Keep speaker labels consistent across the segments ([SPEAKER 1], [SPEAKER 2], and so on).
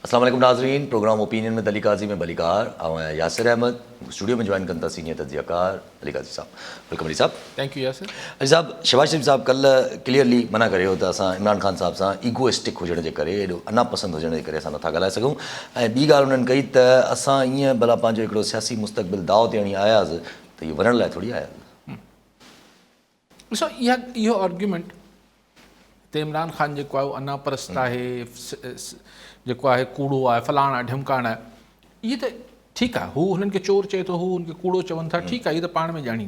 [SPEAKER 1] अस्सलाम वालेकुम नाज़रीन, प्रोग्राम ओपिनियन में अली काज़ी में बलीकार ऐं यासिर अहमद स्टूडियो में ज्वाइन कनि था सीनियर तजियाकार अली काज़ी साहब। वेलकम अली साहब।
[SPEAKER 2] Thank you Yasir.
[SPEAKER 1] अली साहब, शहबाज शरीफ़ साहब कल्ह क्लियरली मना करे हो त असां इमरान ख़ान साहब सां ईगोइस्टिक हुजण जे करे, एॾो अनापसंद हुजण जे करे असां नथा ॻाल्हाए सघूं। ऐं ॿी ॻाल्हि उन्हनि कई त असां ईअं भला पंहिंजो हिकिड़ो सियासी मुस्तक़बिल दाव ते हणी आयासीं त इहो वञण लाइ थोरी आया।
[SPEAKER 2] ॾिसो, इहो आर्ग्यूमेंट त इमरान ख़ान जेको आहे उहो अनापरस्त आहे, जेको आहे कूड़ो आहे, फलाणा ढिमकाणा आहे, इहे त ठीकु आहे। हू हुननि खे चोर चए थो, हू हुनखे कूड़ो चवनि था, ठीकु आहे, इहे त पाण में ॼाणी।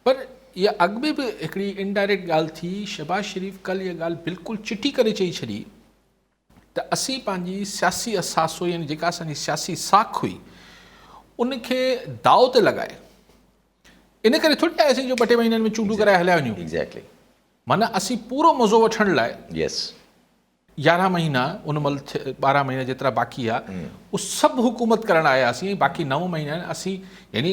[SPEAKER 2] पर इहा अॻु में बि हिकिड़ी इनडायरेक्ट ॻाल्हि थी। शहबाज शरीफ़ कल्ह इहा ॻाल्हि बिल्कुलु चिटी करे चई छॾी त असीं पंहिंजी सियासी असासो यानी जेका असांजी सियासी साख हुई उनखे दाव ते लॻाए इन करे थोरी आयासीं जो 2-3 महीननि में चूंडूं कराए हलिया वञूं।
[SPEAKER 1] एग्ज़ैक्टली।
[SPEAKER 2] माना असीं पूरो मज़ो वठण लाइ
[SPEAKER 1] यस
[SPEAKER 2] 11 महीना उन महिल 12 महीना जेतिरा बाक़ी आहे उहो सभु हुकूमत करणु आयासीं। बाक़ी 9 महीना आहिनि असीं, यानी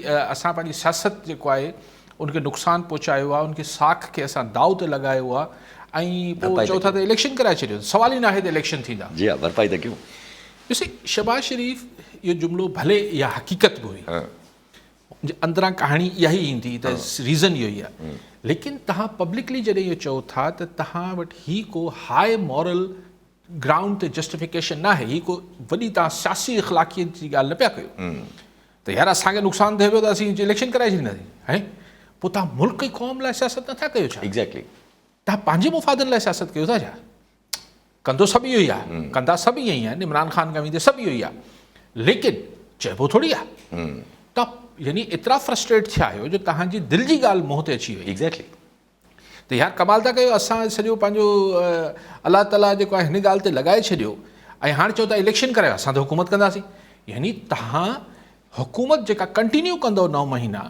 [SPEAKER 2] असां पंहिंजी सियासत जेको आहे उनखे नुक़सानु पहुचायो आहे, उनखे साख खे असां दाव ते लॻायो आहे ऐं पोइ चओ था त इलेक्शन कराए छॾियो। सवाल ई न आहे त इलेक्शन थींदा।
[SPEAKER 1] जी हा, भरपाई त कयूं।
[SPEAKER 2] ॾिसी, शहबाज शरीफ़ इहो जुमिलो भले इहा हक़ीक़त बि हुई, अंदरां कहाणी इहा ई ईंदी त रीज़न इहो ई आहे, लेकिन तव्हां पब्लिकली जॾहिं इहो चओ था त तव्हां वटि ही को हाई मॉरल ग्राउंड ते जस्टिफिकेशन न आहे, ही को वॾी तव्हां सियासी इख़लाक़ियत जी ॻाल्हि न पिया कयो त यार असांखे नुक़सानु थिए पियो त असीं इलेक्शन कराए छॾींदासीं। ऐं पोइ तव्हां मुल्क ऐं क़ौम लाइ सियासत नथा कयो छा?
[SPEAKER 1] एग्ज़ैक्टली।
[SPEAKER 2] तव्हां पंहिंजे मुफ़ादनि लाइ सियासत कयो था छा? कंदो सभु इहो ई आहे, कंदा सभु ईअं ई आहिनि। इमरान ख़ान खां वेंदे सभु इहो ई आहे, लेकिन चइबो थोरी आहे। तव्हां यानी एतिरा फ्रस्ट्रेट थिया आहियो जो तव्हांजी दिलि जी ॻाल्हि मुंहं ते अची वई।
[SPEAKER 1] एग्ज़ैक्टली।
[SPEAKER 2] त यार कमाल था कयो, असां सॼो पंहिंजो अलाह ताला जेको आहे हिन ॻाल्हि ते लॻाए छॾियो ऐं हाणे चओ था इलेक्शन करायो, असां त हुकूमत कंदासीं। यानी तव्हां हुकूमत जेका कंटिन्यू कंदव 9 महीना,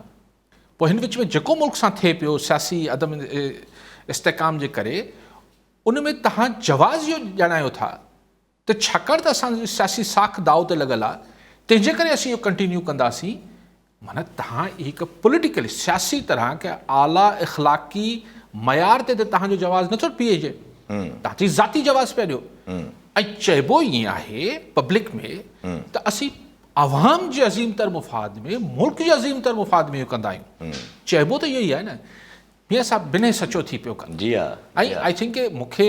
[SPEAKER 2] पोइ हिन विच में जेको मुल्क सां थिए पियो सियासी अदम इस्तेकाम जे करे, उन में तव्हां जवाज़ इहो ॼाणायो था त छाकाणि त असांजी सियासी साख दाव ते लॻल आहे, तंहिंजे करे असीं इहो कंटिन्यू कंदासीं। माना तव्हां हिकु पॉलिटिकली सियासी तरह के आला इख़लाक़ी मयार ते त तव्हांजो जवाज़ नथो बीहेजे, तव्हां जी ज़ाती जवाज़ पिया ॾियो। ऐं चइबो ईअं आहे पब्लिक में त असीं अवाम जे अज़ीम तर मुफ़ाद में, मुल्क जे अज़ीम तर मुफ़ाद में इहो कंदा आहियूं। चइबो त इहो ई आहे न, हीअं असां बिना सचो थी पियो कनि। जी हा। ऐं आई थिंक मूंखे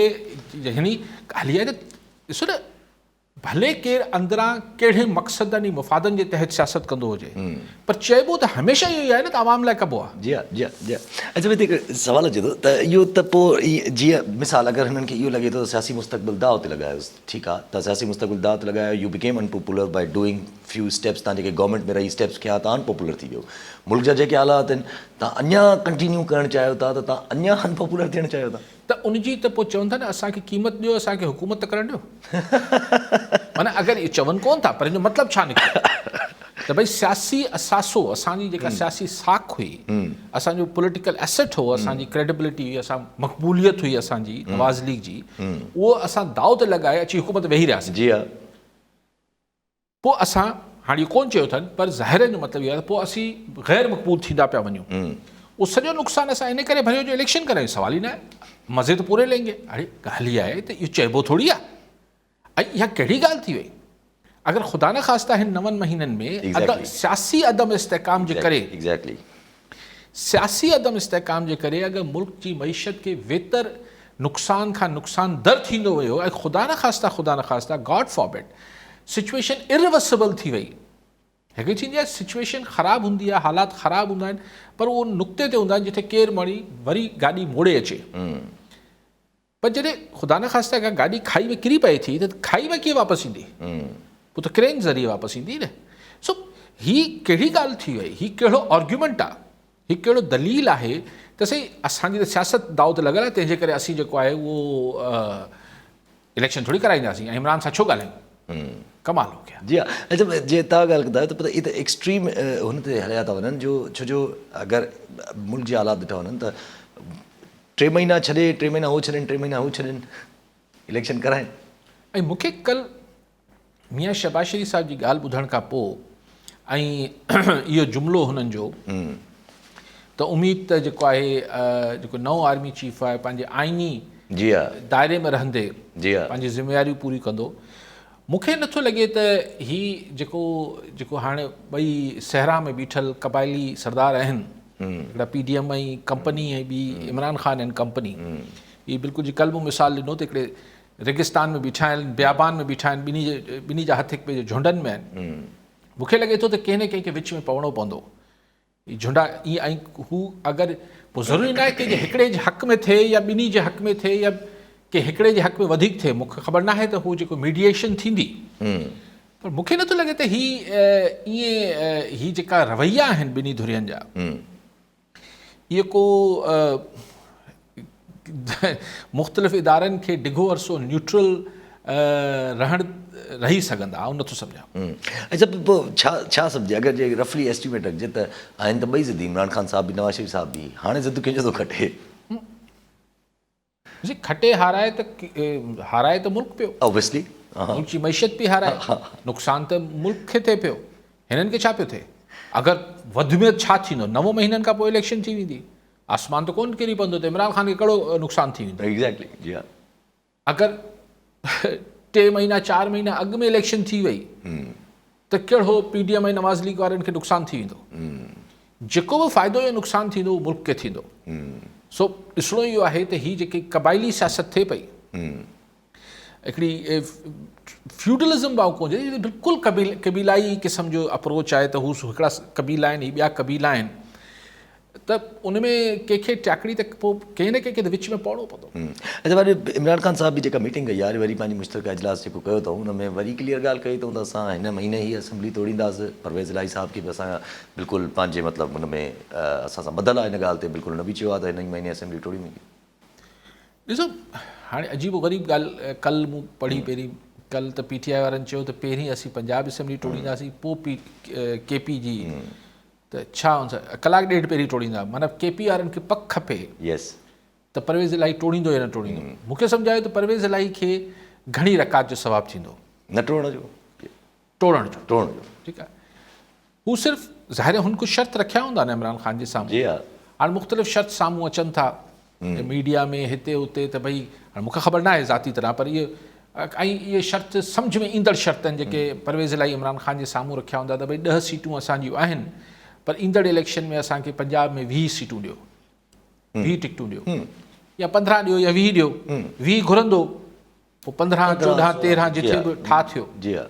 [SPEAKER 2] यानी ॻाल्हि आहे त ॾिसो न, भले केरु अंदरां कहिड़े मक़सदनि ऐं मुफ़ादनि जे तहत सियासत कंदो हुजे, पर चइबो त हमेशह इहो ई आहे न त आवाम लाइ कबो आहे।
[SPEAKER 1] जी हा, जी हा, जी हा। अच्छा, हिते हिकु सवाल अचे थो त इहो त पोइ जीअं मिसाल अगरि हिननि खे इहो लॻे थो त सियासी मुस्तक़बिल दाव ते लॻायोसि, ठीकु आहे, त सियासी मुस्तक़बिल दाव ते लॻायो, you became unpopular by doing few steps, तव्हां जेके गवर्नमेंट में रही स्टेप्स खयां तव्हां अनपॉपुलर थी वियो। मुल्क जा जेके हालात आहिनि तव्हां अञा कंटिन्यू करणु चाहियो था, त तव्हां अञा अनपॉपुलर थियणु चाहियो था,
[SPEAKER 2] त उनजी त पोइ चवनि था न असांखे क़ीमत ॾियो, असांखे हुकूमत त करणु ॾियो। माना अगरि इहो चवनि कोन था, पर हिन जो मतिलबु छा निकितो त भई सियासी असासो, असांजी जेका सियासी साख हुई, असांजो पॉलिटिकल एसेट हो, असांजी क्रेडिबिलिटी हुई, असां मक़बूलियत हुई असांजी नवाज़ लीग जी, उहो असां दाव ते लॻाए अची हुकूमत वेही रहियासीं।
[SPEAKER 1] जी हा।
[SPEAKER 2] पोइ असां हाणे कोन चयो अथनि, पर ज़ाहिर जो मतिलबु इहो आहे पोइ असीं ग़ैर मक़बूल थींदा पिया वञूं। उहो सॼो नुक़सानु असां इन करे भरियो जो इलेक्शन करायूं, सवाल ई न आहे, मज़े त पूरे लेंगे। हाणे ॻाल्हि इहा आहे त इहो चइबो थोरी आहे। ऐं इहा कहिड़ी ॻाल्हि थी वई, अगरि ख़ुदा न ख़ास्ता हिन 9 महीननि में सियासी अदम इस्तेकाम जे करे, सियासी अदम इस्तेकाम जे करे अगरि मुल्क जी मईशत खे वेतर नुक़सान खां नुक़सान दर थींदो वियो ऐं ख़ुदा न ख़ास्ता गॉड फॉरबिड सिचुएशन इरिवर्सिबल थी वई। हिकिड़ी थींदी आहे सिचुएशन ख़राबु हूंदी आहे, हालात ख़राबु हूंदा आहिनि, पर उहो नुक़्ते ते हूंदा आहिनि जिथे केरु वरी गाॾी मोड़े अचे। पर जॾहिं ख़ुदा न ख़ास्ता का गाॾी खाई में किरी पए थी त खाई में कीअं वापसि ईंदी? पोइ त क्रेन ज़रिए वापसि ईंदी न। सो हीअ कहिड़ी ॻाल्हि थी वई, हीअ कहिड़ो आर्ग्यूमेंट आहे, हीअ कहिड़ो दलील आहे त सही असांजी त सियासत दाव ते लॻल आहे, तंहिंजे करे असीं जेको आहे उहो इलेक्शन थोरी कराईंदासीं ऐं इमरान सां छो ॻाल्हायूं? कमाल हो गया।
[SPEAKER 1] जी हा। अच्छा, जे तव्हां ॻाल्हि कंदा आहियो त पता इहे त एक्सट्रीम हुन ते हलिया था वञनि, छो जो अगरि मुल्क जे हालात ॾिठा वञनि त 3 महीना छॾे, 3 महीना हू छॾनि, 3 महीना हू छॾनि, इलेक्शन कराइनि।
[SPEAKER 2] ऐं मूंखे कल्ह मियां शहबाज शरीफ़ साहिब जी ॻाल्हि ॿुधण खां पोइ ऐं इहो जुमिलो हुननि जो त उमेद त जेको आहे जेको नओं आर्मी चीफ आहे पंहिंजे आइनी
[SPEAKER 1] जी हा
[SPEAKER 2] दायरे में रहंदे
[SPEAKER 1] जी हा
[SPEAKER 2] पंहिंजी ज़िम्मेवारियूं पूरी कंदो मूंखे नथो लॻे त ही जेको हाणे ॿई सहरा में बीठल क़बाइली सरदार आहिनि हिकिड़ा PDM ऐं कंपनी ऐं ॿी इमरान ख़ान एंड कंपनी ही बिल्कुलु जी कल्ह मूं मिसाल ॾिनो त हिकिड़े रेगिस्तान में बीठा आहिनि बियाबान में बीठा आहिनि ॿिन्ही जा हथ हिक ॿिए जे झुंडनि में आहिनि मूंखे लॻे थो त कंहिं न कंहिंखे विच में पवणो पवंदो ही झुंडा ईअं ऐं हू अगरि पोइ ज़रूरी न आहे कि हिकिड़े जे हक़ में थिए या ॿिन्ही जे हक़ में थिए या कि हिकिड़े जे हक़ में वधीक थिए मूंखे ख़बर न आहे त हू जेको मीडिएशन थींदी पर मूंखे नथो लॻे त ही जेका रवैया आहिनि ॿिन्ही धुरियनि जा इहे को मुख़्तलिफ़ इदारनि खे डिघो अरसो न्यूट्रल रही सघंदा आउं नथो सम्झां
[SPEAKER 1] अच्छा पोइ छा सम्झे अगरि जे रफली एस्टिमेट रखिजे त आहिनि त ॿई ज़िद इमरान ख़ान साहब बि नवाज़ शरीफ़ साहब बि हाणे ज़िद कंहिंजो थो खटे
[SPEAKER 2] खटे हाराए त मुल्क पियो
[SPEAKER 1] ऑब्वियसली
[SPEAKER 2] मुल्क जी मैशियत बि हाराए नुक़सानु त मुल्क खे थिए पियो हिननि खे छा पियो थिए अगरि वधि में छा थींदो 9 महीननि खां पोइ इलेक्शन थी वेंदी आसमान त कोन किरी पवंदो त इमरान ख़ान खे कहिड़ो नुक़सानु थी वेंदो
[SPEAKER 1] एग्ज़ैक्टली जी हा
[SPEAKER 2] अगरि 3 महीना 4 महीना अॻु में इलेक्शन थी वई त कहिड़ो PDM ऐं नवाज़ लीग वारनि खे नुक़सानु थी वेंदो जेको बि फ़ाइदो या नुक़सानु थींदो उहो मुल्क खे थींदो सो ॾिसणो इहो आहे त हीअ जेकी क़बाइली सियासत थिए पई हिकिड़ी फ्यूडलिज़म भाव कोन बिल्कुलु कबीलाई क़िस्म जो अप्रोच आहे त हू हिकिड़ा कबीला आहिनि हीअ ॿिया कबीला आहिनि त उन में कंहिंखे टाकड़ी त पोइ कंहिं न कंहिंखे त विच में पवणो पवंदो
[SPEAKER 1] अच्छा वरी इमरान ख़ान साहब बि जेका मीटिंग कई यार वरी पंहिंजी मुश्तरका इजलास जेको कयो अथऊं हुन में वरी क्लियर ॻाल्हि कई अथऊं त असां हिन महीने ई असेंबली तोड़ींदासीं परवेज़ इलाही साहब खे बि असां बिल्कुलु पंहिंजे मतिलबु हुन में असां सां ॿधल आहे हिन ॻाल्हि ते बिल्कुलु न बि चयो आहे त हिन ई महीने असेंबली तोड़ी वेंदी ॾिसो
[SPEAKER 2] हाणे अजीबो ग़रीब ॻाल्हि कल्ह मूं पढ़ी पहिरीं कल्ह त PTI वारनि चयो त पहिरीं असीं पंजाब असेंबली तोड़ींदासीं पोइ KP जी त छा कलाकु ॾेढ पहिरीं तोड़ींदा मतिलबु KP वारनि खे पक खपे
[SPEAKER 1] यस
[SPEAKER 2] त परवेज़ इलाही तोड़ींदो या न तोड़ींदो मूंखे सम्झायो त परवेज़ इलाही खे घणी रकात जो सवाबु थींदो
[SPEAKER 1] न टोड़ण जो
[SPEAKER 2] टोड़ण जो
[SPEAKER 1] ठीकु
[SPEAKER 2] आहे हू सिर्फ़ु ज़ाहिर हुन कुझु शर्त रखिया हूंदा न इमरान ख़ान जे साम्हूं
[SPEAKER 1] जी हा
[SPEAKER 2] हाणे मुख़्तलिफ़ शर्त साम्हूं अचनि था मीडिया में हिते हुते त भई हाणे मूंखे ख़बर न आहे ज़ाती तरह पर इहे शर्त सम्झ में ईंदड़ शर्त आहिनि जेके परवेज़ इलाही इमरान ख़ान जे साम्हूं रखिया हूंदा त भई 10 सीटूं असांजियूं आहिनि पर ईंदड़ इलेक्शन में असांखे पंजाब में 20 सीटूं ॾियो 20 टिकटूं ॾियो या 15 ॾियो या 20 ॾियो 20 घुरंदो पोइ 15 14 13 जिथे बि ठा थियो
[SPEAKER 1] जी हा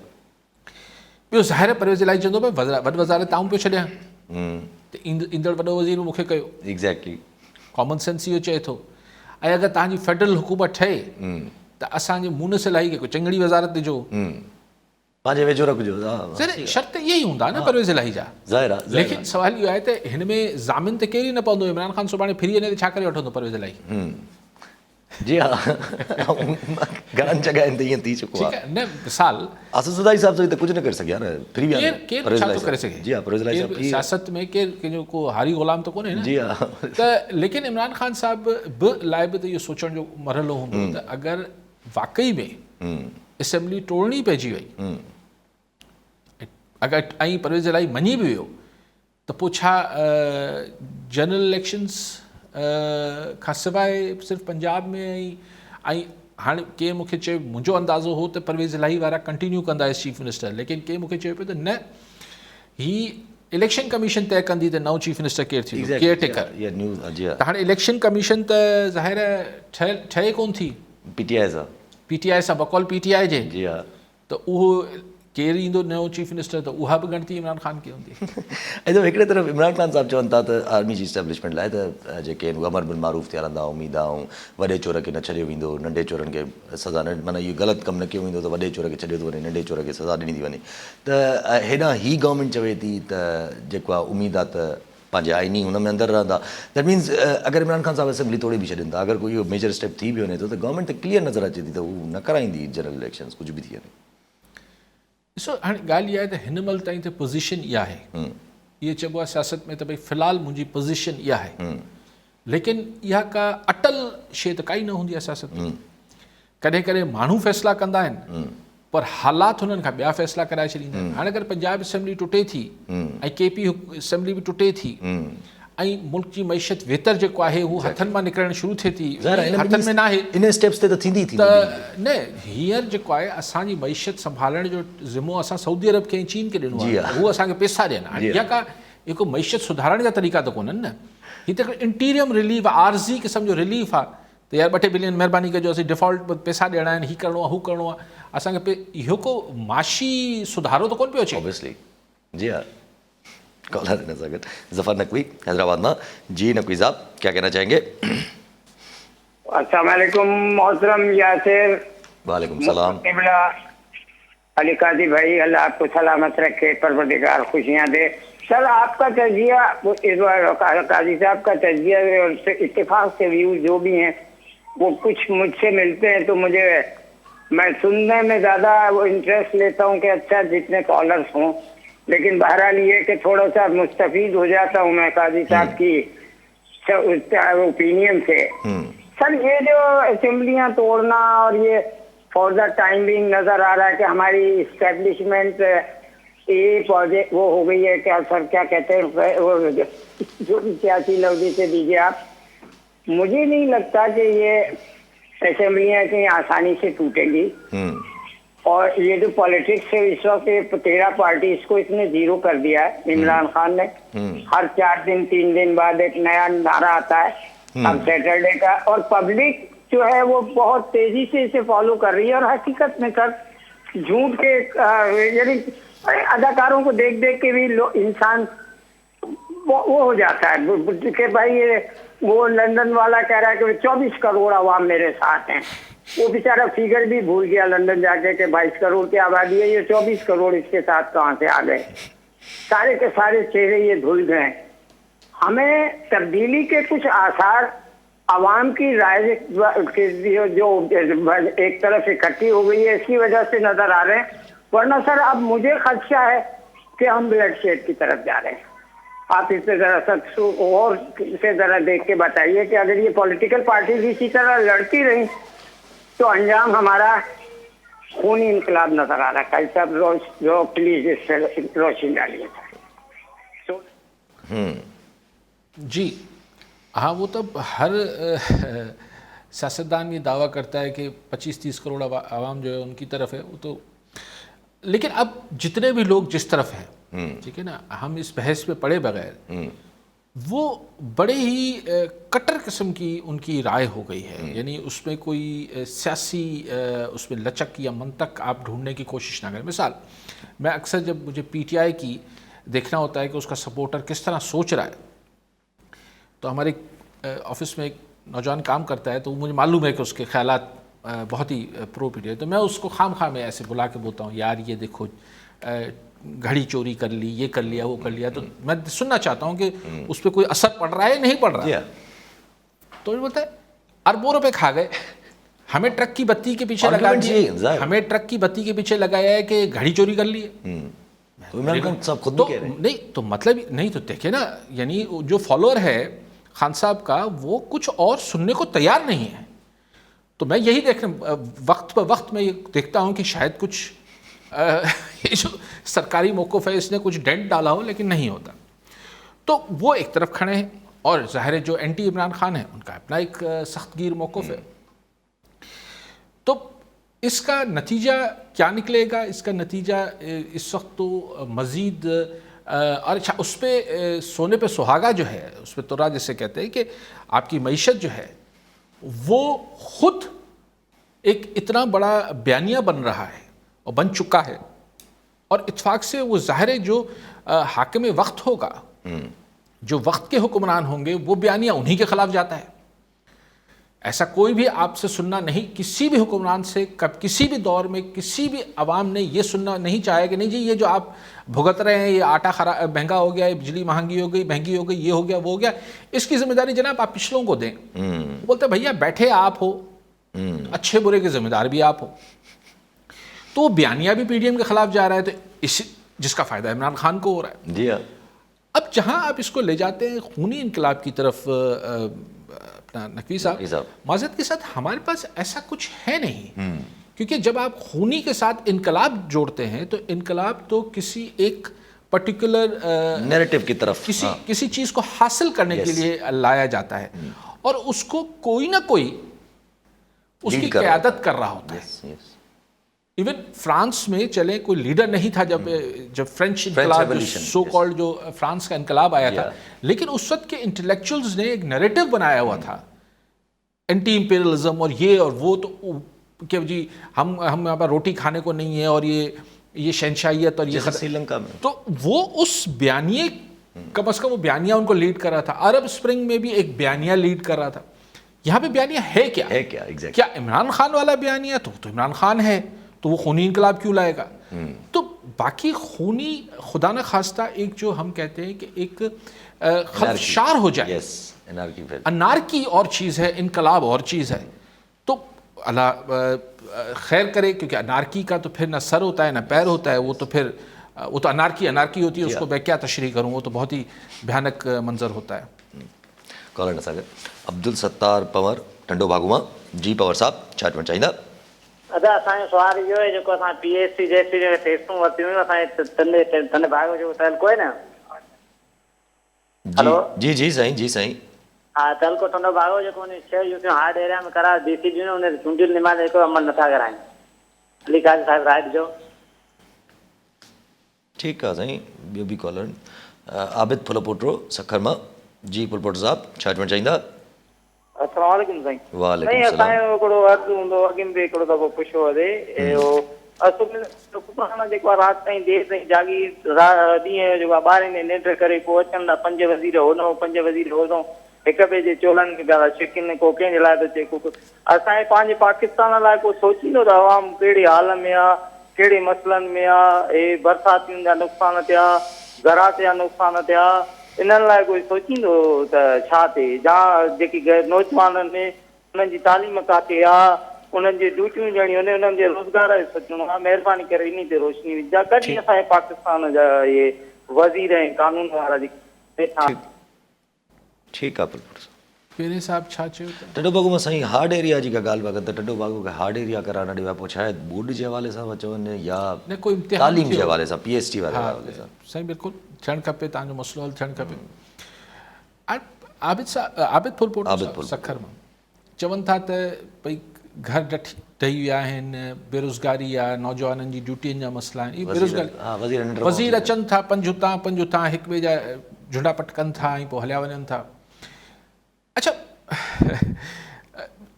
[SPEAKER 2] ॿियो ज़ाहिर परवेज़ इलाही चवंदो भई वॾ वज़ारे ताऊं पियो छॾियां त ईंदड़ वॾो वज़ीर मूंखे कयो
[SPEAKER 1] एग्ज़ैक्टली
[SPEAKER 2] कॉमन सेंस इहो चए थो ऐं अगरि तव्हांजी फेडरल हुकूमत ठहे त असांजे मुनस इलाही खे कोई चङड़ी वज़ारत ॾिजो
[SPEAKER 1] पंहिंजे वेझो रखिजो
[SPEAKER 2] शर्त इहे ई हूंदा न परवेज़ इलाही जा
[SPEAKER 1] ज़ाहिर आहे
[SPEAKER 2] लेकिन सवाल इहो आहे त हिन में ज़ामिन त केरु ई न पवंदो इमरान ख़ान सुभाणे फिरी वञे त छा करे वठंदो परवेज़ इलाही
[SPEAKER 1] जी हा घणनि जॻहियुनि ते ईअं थी चुको आहे
[SPEAKER 2] न मिसाल
[SPEAKER 1] आसिफ़ साहब सां त कुझु न करे सघिया न फ्री
[SPEAKER 2] केरु छा थो करे सघे
[SPEAKER 1] जी हा परवेज़ इलाही साहब
[SPEAKER 2] सियासत में केरु कंहिंजो को हारी ग़ुलाम त कोन्हे न
[SPEAKER 1] जी हा
[SPEAKER 2] त लेकिन इमरान ख़ान साहब बि लाइ बि त इहो सोचण जो मरहलो हूंदो त अगरि वाक़ई में असेंबली तोड़नी पइजी वई अगरि ऐं परवेज़ इलाही मञी बि वियो त पोइ छा जनरल इलेक्शंस खां सवाइ सिर्फ़ु पंजाब में ऐं हाणे केरु मूंखे चयो मुंहिंजो अंदाज़ो हो त परवेज़ इलाही वारा कंटिन्यू कंदा एज़ चीफ मिनिस्टर लेकिन केरु मूंखे चयो पियो त न ही इलेक्शन कमीशन तय कंदी त नओं चीफ मिनिस्टर केरु थींदो केयर टेकर त हाणे इलेक्शन कमीशन त ज़ाहिर ठहे कोन थी PTI सां बकौल PTI जे
[SPEAKER 1] जी हा
[SPEAKER 2] त उहो केरु ईंदो नओं चीफ मिनिस्टर त उहा बि ॻणती इमरान ख़ान की हूंदी
[SPEAKER 1] ऐं हिकिड़े तरफ़ इमरान ख़ान साहब चवनि था त आर्मी जी इस्टेब्लिशमेंट लाइ त जेके आहिनि अमर बिन मारूफ़ थिया रहंदा उमीद ऐं वॾे चोर खे न छॾियो वेंदो नंढे चोरनि खे सज़ा न माना इहो ग़लति कमु न कयो वेंदो त वॾे चोर खे छॾियो थो वञे नंढे चोर खे सज़ा ॾिनी थी वञे त हेॾां ही गवर्नमेंट चवे थी त जेको आहे उमीद आहे त पंहिंजे आइनी हुन में अंदरि रहंदा दैट मीन्स अगरि इमरान ख़ान साहब असेंबली तोड़े बि छॾनि था अगरि कोई इहो मेजर स्टेप थी बि वञे थो त गवर्नमेंट त क्लियर नज़र अचे थी त हू न कराईंदी जनरल इलेक्शन्स कुझु बि थी वञे
[SPEAKER 2] ॾिसो हाणे ॻाल्हि इहा आहे त हिन महिल ताईं त पोज़ीशन इहा आहे इहे चइबो आहे सियासत में त भई फ़िलहालु मुंहिंजी पोज़ीशन इहा आहे लेकिन इहा का अटल शइ त काई न हूंदी आहे सियासत में कॾहिं कॾहिं माण्हू फ़ैसिला कंदा आहिनि पर हालात हुननि खां ॿिया फ़ैसिला कराए छॾींदा आहिनि हाणे अगरि पंजाब असेंबली टुटे थी ऐं KP असेंबली बि टुटे थी ऐं मुल्क जी मैशत वेतर जेको आहे उहो हथनि मां निकिरणु शुरू थिए थी,
[SPEAKER 1] ज़ाहिर आहे
[SPEAKER 2] हथनि में न आहे।
[SPEAKER 1] इन स्टेप्स ते त थींदी
[SPEAKER 2] त न हींअर जेको आहे असांजी मैशत संभालण जो ज़िम्मो असां सऊदी अरब खे ऐं चीन खे ॾिनो
[SPEAKER 1] जी
[SPEAKER 2] आहे, उहो असांखे पैसा ॾियनि। हाणे इहा का हिकु मैशत सुधारण जा तरीक़ा त कोन्हनि न, हीअ त हिकिड़ो इंटीरियम रिलीफ आहे, आर्ज़ी क़िस्म जो रिलीफ आहे। त यार 2-3 बिलियन महिरबानी कजो, असीं डिफॉल्ट पैसा ॾियणा आहिनि, हीअ करिणो आहे, हू करिणो आहे, असांखे इहो को माशी सुधारो त कोन पियो अचे।
[SPEAKER 1] ऑब्वियसली जी हाँ। कॉलर है ना जफर नकवी हैदराबाद में। जी नकवी साहब क्या कहना चाहेंगे?
[SPEAKER 3] अस्सलाम वालेकुम मोहतरम यासिर।
[SPEAKER 1] वालेकुम सलाम।
[SPEAKER 3] किबला अली काजी भाई, अल्लाह आपको सलामत रखे, परवरदिगार खुशियाँ दे। सर आपका तजिया, इस बार काजी साहब का तजिया और इत्तेफाक से व्यूज जो भी हैं वो कुछ मुझसे मिलते हैं तो मुझे, मैं सुनने में ज़्यादा वो इंटरेस्ट लेता हूँ कि अच्छा जितने कॉलर्स हों, लेकिन बहरहाल ये कि थोड़ा सा मुस्तफीद हो जाता हूँ मैं काजी साहब की ओपिनियन से। सर ये जो असेंबलियाँ तोड़ना और ये फॉर द टाइम बिंग नज़र आ रहा है कि हमारी इस्टेब्लिशमेंट ये प्रोजेक्ट वो हो गई है, क्या सर क्या कहते हैं वो जो भी सियासी लफ्ज़ से दीजिए आप, मुझे नहीं लगता कि ये असेंबलियाँ कहीं आसानी से टूटेंगी। और ये जो पॉलिटिक्स है इस वक्त 13 पार्टी इसको इसने जीरो कर दिया है इमरान खान ने। हर 4 दिन 3 दिन बाद एक नया नारा आता है अब सैटरडे का, और पब्लिक जो है वो बहुत तेजी से इसे फॉलो कर रही है। और हकीकत में सर झूठ के यानी अदाकारों को देख देख के भी इंसान वो हो जाता है कि भाई ये वो लंदन वाला कह रहा है कि 24 करोड़ आवाम मेरे साथ हैं, वो बेचारा फिगर भी भूल गया लंदन जाके कि 22 करोड़ की आबादी है, ये 24 करोड़ इसके साथ कहाँ से आ गए। सारे के सारे चेहरे ये धुल गए। हमें तब्दीली के कुछ आसार आवाम की राय जो एक तरफ इकट्ठी हो गई है इसकी वजह से नजर आ रहे हैं, वरना सर अब मुझे खदशा है कि हम ब्लड शेड की तरफ जा रहे हैं। आप इससे जरा सच और से जरा देख के बताइए कि अगर ये पॉलिटिकल पार्टीज इसी तरह लड़ती रही तो अंजाम हमारा खूनी इनकलाब नजर आ रहा है। साहब प्लीज इस रोशनी डालिए।
[SPEAKER 2] जी हाँ, वो तो हर सियासतदान ये दावा करता है कि 25-30 करोड़ आवाम जो है उनकी तरफ है, वो तो, लेकिन अब जितने भी लोग जिस तरफ हैं, ठीक है ना, हम इस बहस पे पड़े बगैर वो बड़े ही कट्टर किस्म की उनकी राय हो गई है। यानी उसमें कोई सियासी उसमें लचक या मंतक आप ढूंढने की कोशिश ना करें। मिसाल, मैं अक्सर जब मुझे पीटीआई की देखना होता है कि उसका सपोर्टर किस तरह सोच रहा है, तो हमारे ऑफिस में एक नौजवान काम करता है, तो मुझे मालूम है कि उसके ख्यालात बहुत ही प्रो पीटीआई, तो मैं उसको खाम में ऐसे बुला के बोलता हूँ, यार ये देखो घड़ी चोरी कर ली, ये कर लिया, वो कर लिया, तो मैं सुनना चाहता हूँ कि उस पर कोई असर पड़ रहा है नहीं पड़ रहा है। तो बोलता है अरबों रुपए खा गए, हमें ट्रक की बत्ती के पीछे लगा दिया, हमें ट्रक की बत्ती के पीछे लगाया है कि घड़ी चोरी कर ली है।
[SPEAKER 1] सब खुद भी कह रहे हैं।
[SPEAKER 2] नहीं तो मतलब नहीं, तो देखिए ना, यानी जो फॉलोअर है खान साहब का वो कुछ और सुनने को तैयार नहीं है। तो मैं यही वक्त पर वक्त में ये देखता हूँ कि शायद कुछ ये जो सरकारी मौक़िफ़ है इसने कुछ डेंट डाला हो, लेकिन नहीं होता। तो वो एक तरफ खड़े हैं, और ज़ाहिर है जो एंटी इमरान खान है उनका अपना एक सख्तगीर मौक़िफ़ है। तो इसका नतीजा क्या निकलेगा? इसका नतीजा इस वक्त तो मज़ीद और अच्छा उस पर सोने पे सुहागा जो है, उस पर तुरा जैसे कहते हैं कि आपकी मईशत जो है वो खुद एक इतना बड़ा बयानिया बन रहा है और बन चुका है, और इत्फाक से वो ज़ाहिर है जो हाकिम वक्त होगा, जो वक्त के हुक्मरान होंगे, वो बयानिया उन्हीं के ख़िलाफ़ जाता है। ऐसा कोई भी आपसे सुनना नहीं, किसी भी हुक्मरान से कब किसी भी दौर में किसी भी अवाम ने ये सुनना नहीं चाहा कि नहीं जी ये जो आप भुगत रहे हैं, ये आटा महंगा हो गया, ये बिजली महंगी हो गई, ये हो गया, वो हो गया, इसकी जिम्मेदारी जनाब आप पिछलों को दें। बोलते भैया बैठे आप हो, अच्छे बुरे के जिम्मेदार भी आप हो। तो बयानिया भी पीडीएम के खिलाफ जा रहा है, तो इस जिसका फ़ायदा इमरान खान को हो रहा है।
[SPEAKER 1] जी हाँ। अब
[SPEAKER 2] जहाँ आप इसको ले जाते हैं खूनी इनकलाब की तरफ, अपना नकवी साहब माज़रत के साथ, हमारे पास ऐसा कुछ है नहीं, क्योंकि जब आप खूनी के साथ इनकलाब जोड़ते हैं तो इनकलाब तो किसी एक पर्टिकुलर
[SPEAKER 1] نیریٹو کی طرف
[SPEAKER 2] کسی چیز کو حاصل کرنے کے لیے لایا جاتا ہے اور اس کو کوئی نہ کوئی اس کی قیادت کر رہا ہوتا ہے. ایون فرانس میں چلے کوئی لیڈر نہیں تھا جب فرینچ انقلاب سو کالڈ جو فرانس کا انقلاب آیا تھا, لیکن اس وقت کے انٹلیکچوئلز نے ایک نیریٹو بنایا ہوا تھا اینٹی امپیریلزم اور یہ اور وہ, تو کہ جی ہم یہاں پر روٹی کھانے کو نہیں ہے اور یہ شہنشاہیت اور یہ
[SPEAKER 1] سری لنکا میں,
[SPEAKER 2] تو وہ اس بیانیے کم از کم وہ بیانیہ ان کو لیڈ کر رہا تھا. عرب اسپرنگ میں بھی ایک بیانیہ لیڈ کر رہا تھا. یہاں پہ بیانیہ ہے کیا کیا عمران خان والا بیانیہ تو عمران خان ہے, تو وہ خونی انقلاب کیوں لائے گا؟ تو باقی خونی خدا نہ خواستہ ایک جو ہم کہتے ہیں کہ ایک خدشار ہو جائے, انارکی اور چیز ہے, انقلاب اور چیز ہے. تو اللہ خیر کرے, کیونکہ انارکی کا تو پھر نہ سر ہوتا ہے نہ پیر ہوتا ہے, وہ تو پھر وہ تو انارکی ہوتی ہے, اس کو میں کیا تشریح کروں, وہ تو بہت ہی بھیانک منظر ہوتا ہے.
[SPEAKER 1] کالر نساگر عبد الستار پور ٹنڈو بھاگوا جی پور صاحب چاٹ میں چاہیے.
[SPEAKER 4] ادا اسان سوال یہ ہے جو اسان پی ایس سی جیسی جو ٹیسٹوں ورتی ہوئی اسان تن بھاگ جو تل کوئی نا. ہلو
[SPEAKER 1] جی جی سائیں جی سائیں.
[SPEAKER 4] ہاں تل کو ٹنڈو بھاگو جو کون چھ یو ہارڈ ایریا میں کرا ڈی سی جو نے چونڈیل نماز کو عمل نٿا کرائیں. علی قادری صاحب رائٹ جو
[SPEAKER 1] ٹھیک ہے سائیں. ॿियो बि कॉलर عابد پھلو پوٹرو سکھر मां جی پھلپوٹ صاحب छा चवणु चाहींदा.
[SPEAKER 4] السلام علیکم سائیں.
[SPEAKER 1] وعلیکم السلام.
[SPEAKER 4] اسان کو عرض ہوندا اگے بھی کو دفعہ پوچھو ہے اصل میں حکومت جو رات تائیں دیر تائیں جاگی ڏींहं جو 12 نے نیٹ کرے کو اچن 5 وزیر ہوندو 5 وزیر ہوندو ایک بے جے چولن کے گالا چکن کو کين لاءِ تو چي کو اسان پانچ پاکستان لاءِ کو سوچيندو تو عوام کیڑی حال میں آ کیڑے مسئلن میں آ اے برساتين جا نقصان تھیا زراعت جا نقصان تھیا انن لاءِ کوئی سوچيندو ته ڇا ٿي جا جيڪي نوجوانن ۾ انن جي تعليم کاٿي آ انن جي ډيوٽيون ڄڻيون انن جي روزگار سوچڻو آ. مهرباني ڪري انهي تي روشني وجھا ڪڏهن اسان پاڪستان جا یہ وزیر ۽ قانون وارا جيڪا
[SPEAKER 1] ٹھیک ہے پھلپوٹ صاحب.
[SPEAKER 2] پهرين صاحب ڇا چيو
[SPEAKER 1] ٹنڈو باغو में साईं हार्ड एरिया जी का ॻाल्हि पिया कनि त ٹنڈو باغو खे हार्ड एरिया करार ॾियो आहे. पोइ शायदि बोर्ड जे हवाले सां था चवनि या
[SPEAKER 2] न कोई इम्तिहान
[SPEAKER 1] तालीम जे हवाले सां PhD वारे हवाले सां.
[SPEAKER 2] साईं बिल्कुलु थियणु खपे, तव्हांजो मसइलो हल थियणु खपे. आबिद फुलपोट सखर मां चवनि था त भई घर ढही विया आहिनि, बेरोज़गारी आहे, नौजवाननि जी ड्यूटियुनि जा मसइला आहिनि. बेरोज़गारी वज़ीर अचनि था पंज हुतां हिक ॿिए जा झुंडा पटकनि था ऐं पोइ हलिया वञनि था. अच्छा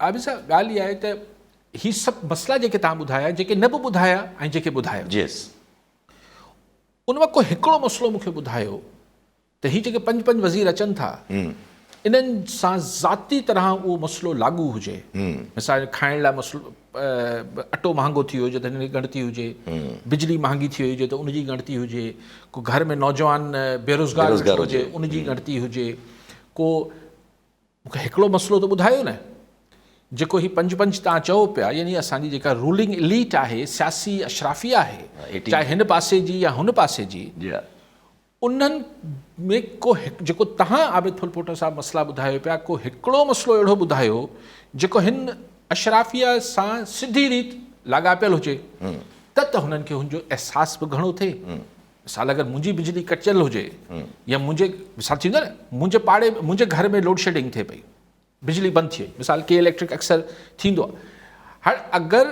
[SPEAKER 2] आबिद साहब ॻाल्हि इहा आहे त ही सभु मसइला जेके तव्हां ॿुधाया, जेके न बि ॿुधाया ऐं जेके ॿुधाया, उन मां को हिकिड़ो मसइलो मूंखे ॿुधायो त ही जेके पंज वज़ीर अचनि था इन्हनि सां ज़ाती तरह उहो मसइलो लागू हुजे. मिसाल खाइण लाइ मसइलो अटो महांगो थी वियो हुजे त हिन जी ॻणती हुजे, बिजली महांगी थी वई हुजे त उनजी ॻणती हुजे, को घर में नौजवान बेरोज़गार हुजे उनजी ॻणती हुजे. को मूंखे हिकिड़ो मसइलो त ॿुधायो न जेको ही पंज तव्हां चओ पिया, यानी असांजी जेका रूलिंग इलीट आहे, सियासी अशराफिया आहे, चाहे हिन पासे जी या हुन पासे जी, उन्हनि में को जेको तव्हां आबिद फुलपोट साहब मसइला ॿुधायो पिया, को हिकिड़ो मसइलो अहिड़ो ॿुधायो जेको हिन अशराफिया सां सिधी रीति लाॻापियल हुजे त हुननि खे हुनजो अहसास बि घणो थिए. मिसाल अगरि मुंहिंजी बिजली कटियल हुजे या मुंहिंजे मिसाल थींदो न मुंहिंजे घर में लोड शेडिंग थिए पई, बिजली बंदि थी वई, मिसाल के इलेक्ट्रिक अक्सर थींदो आहे. हाणे अगरि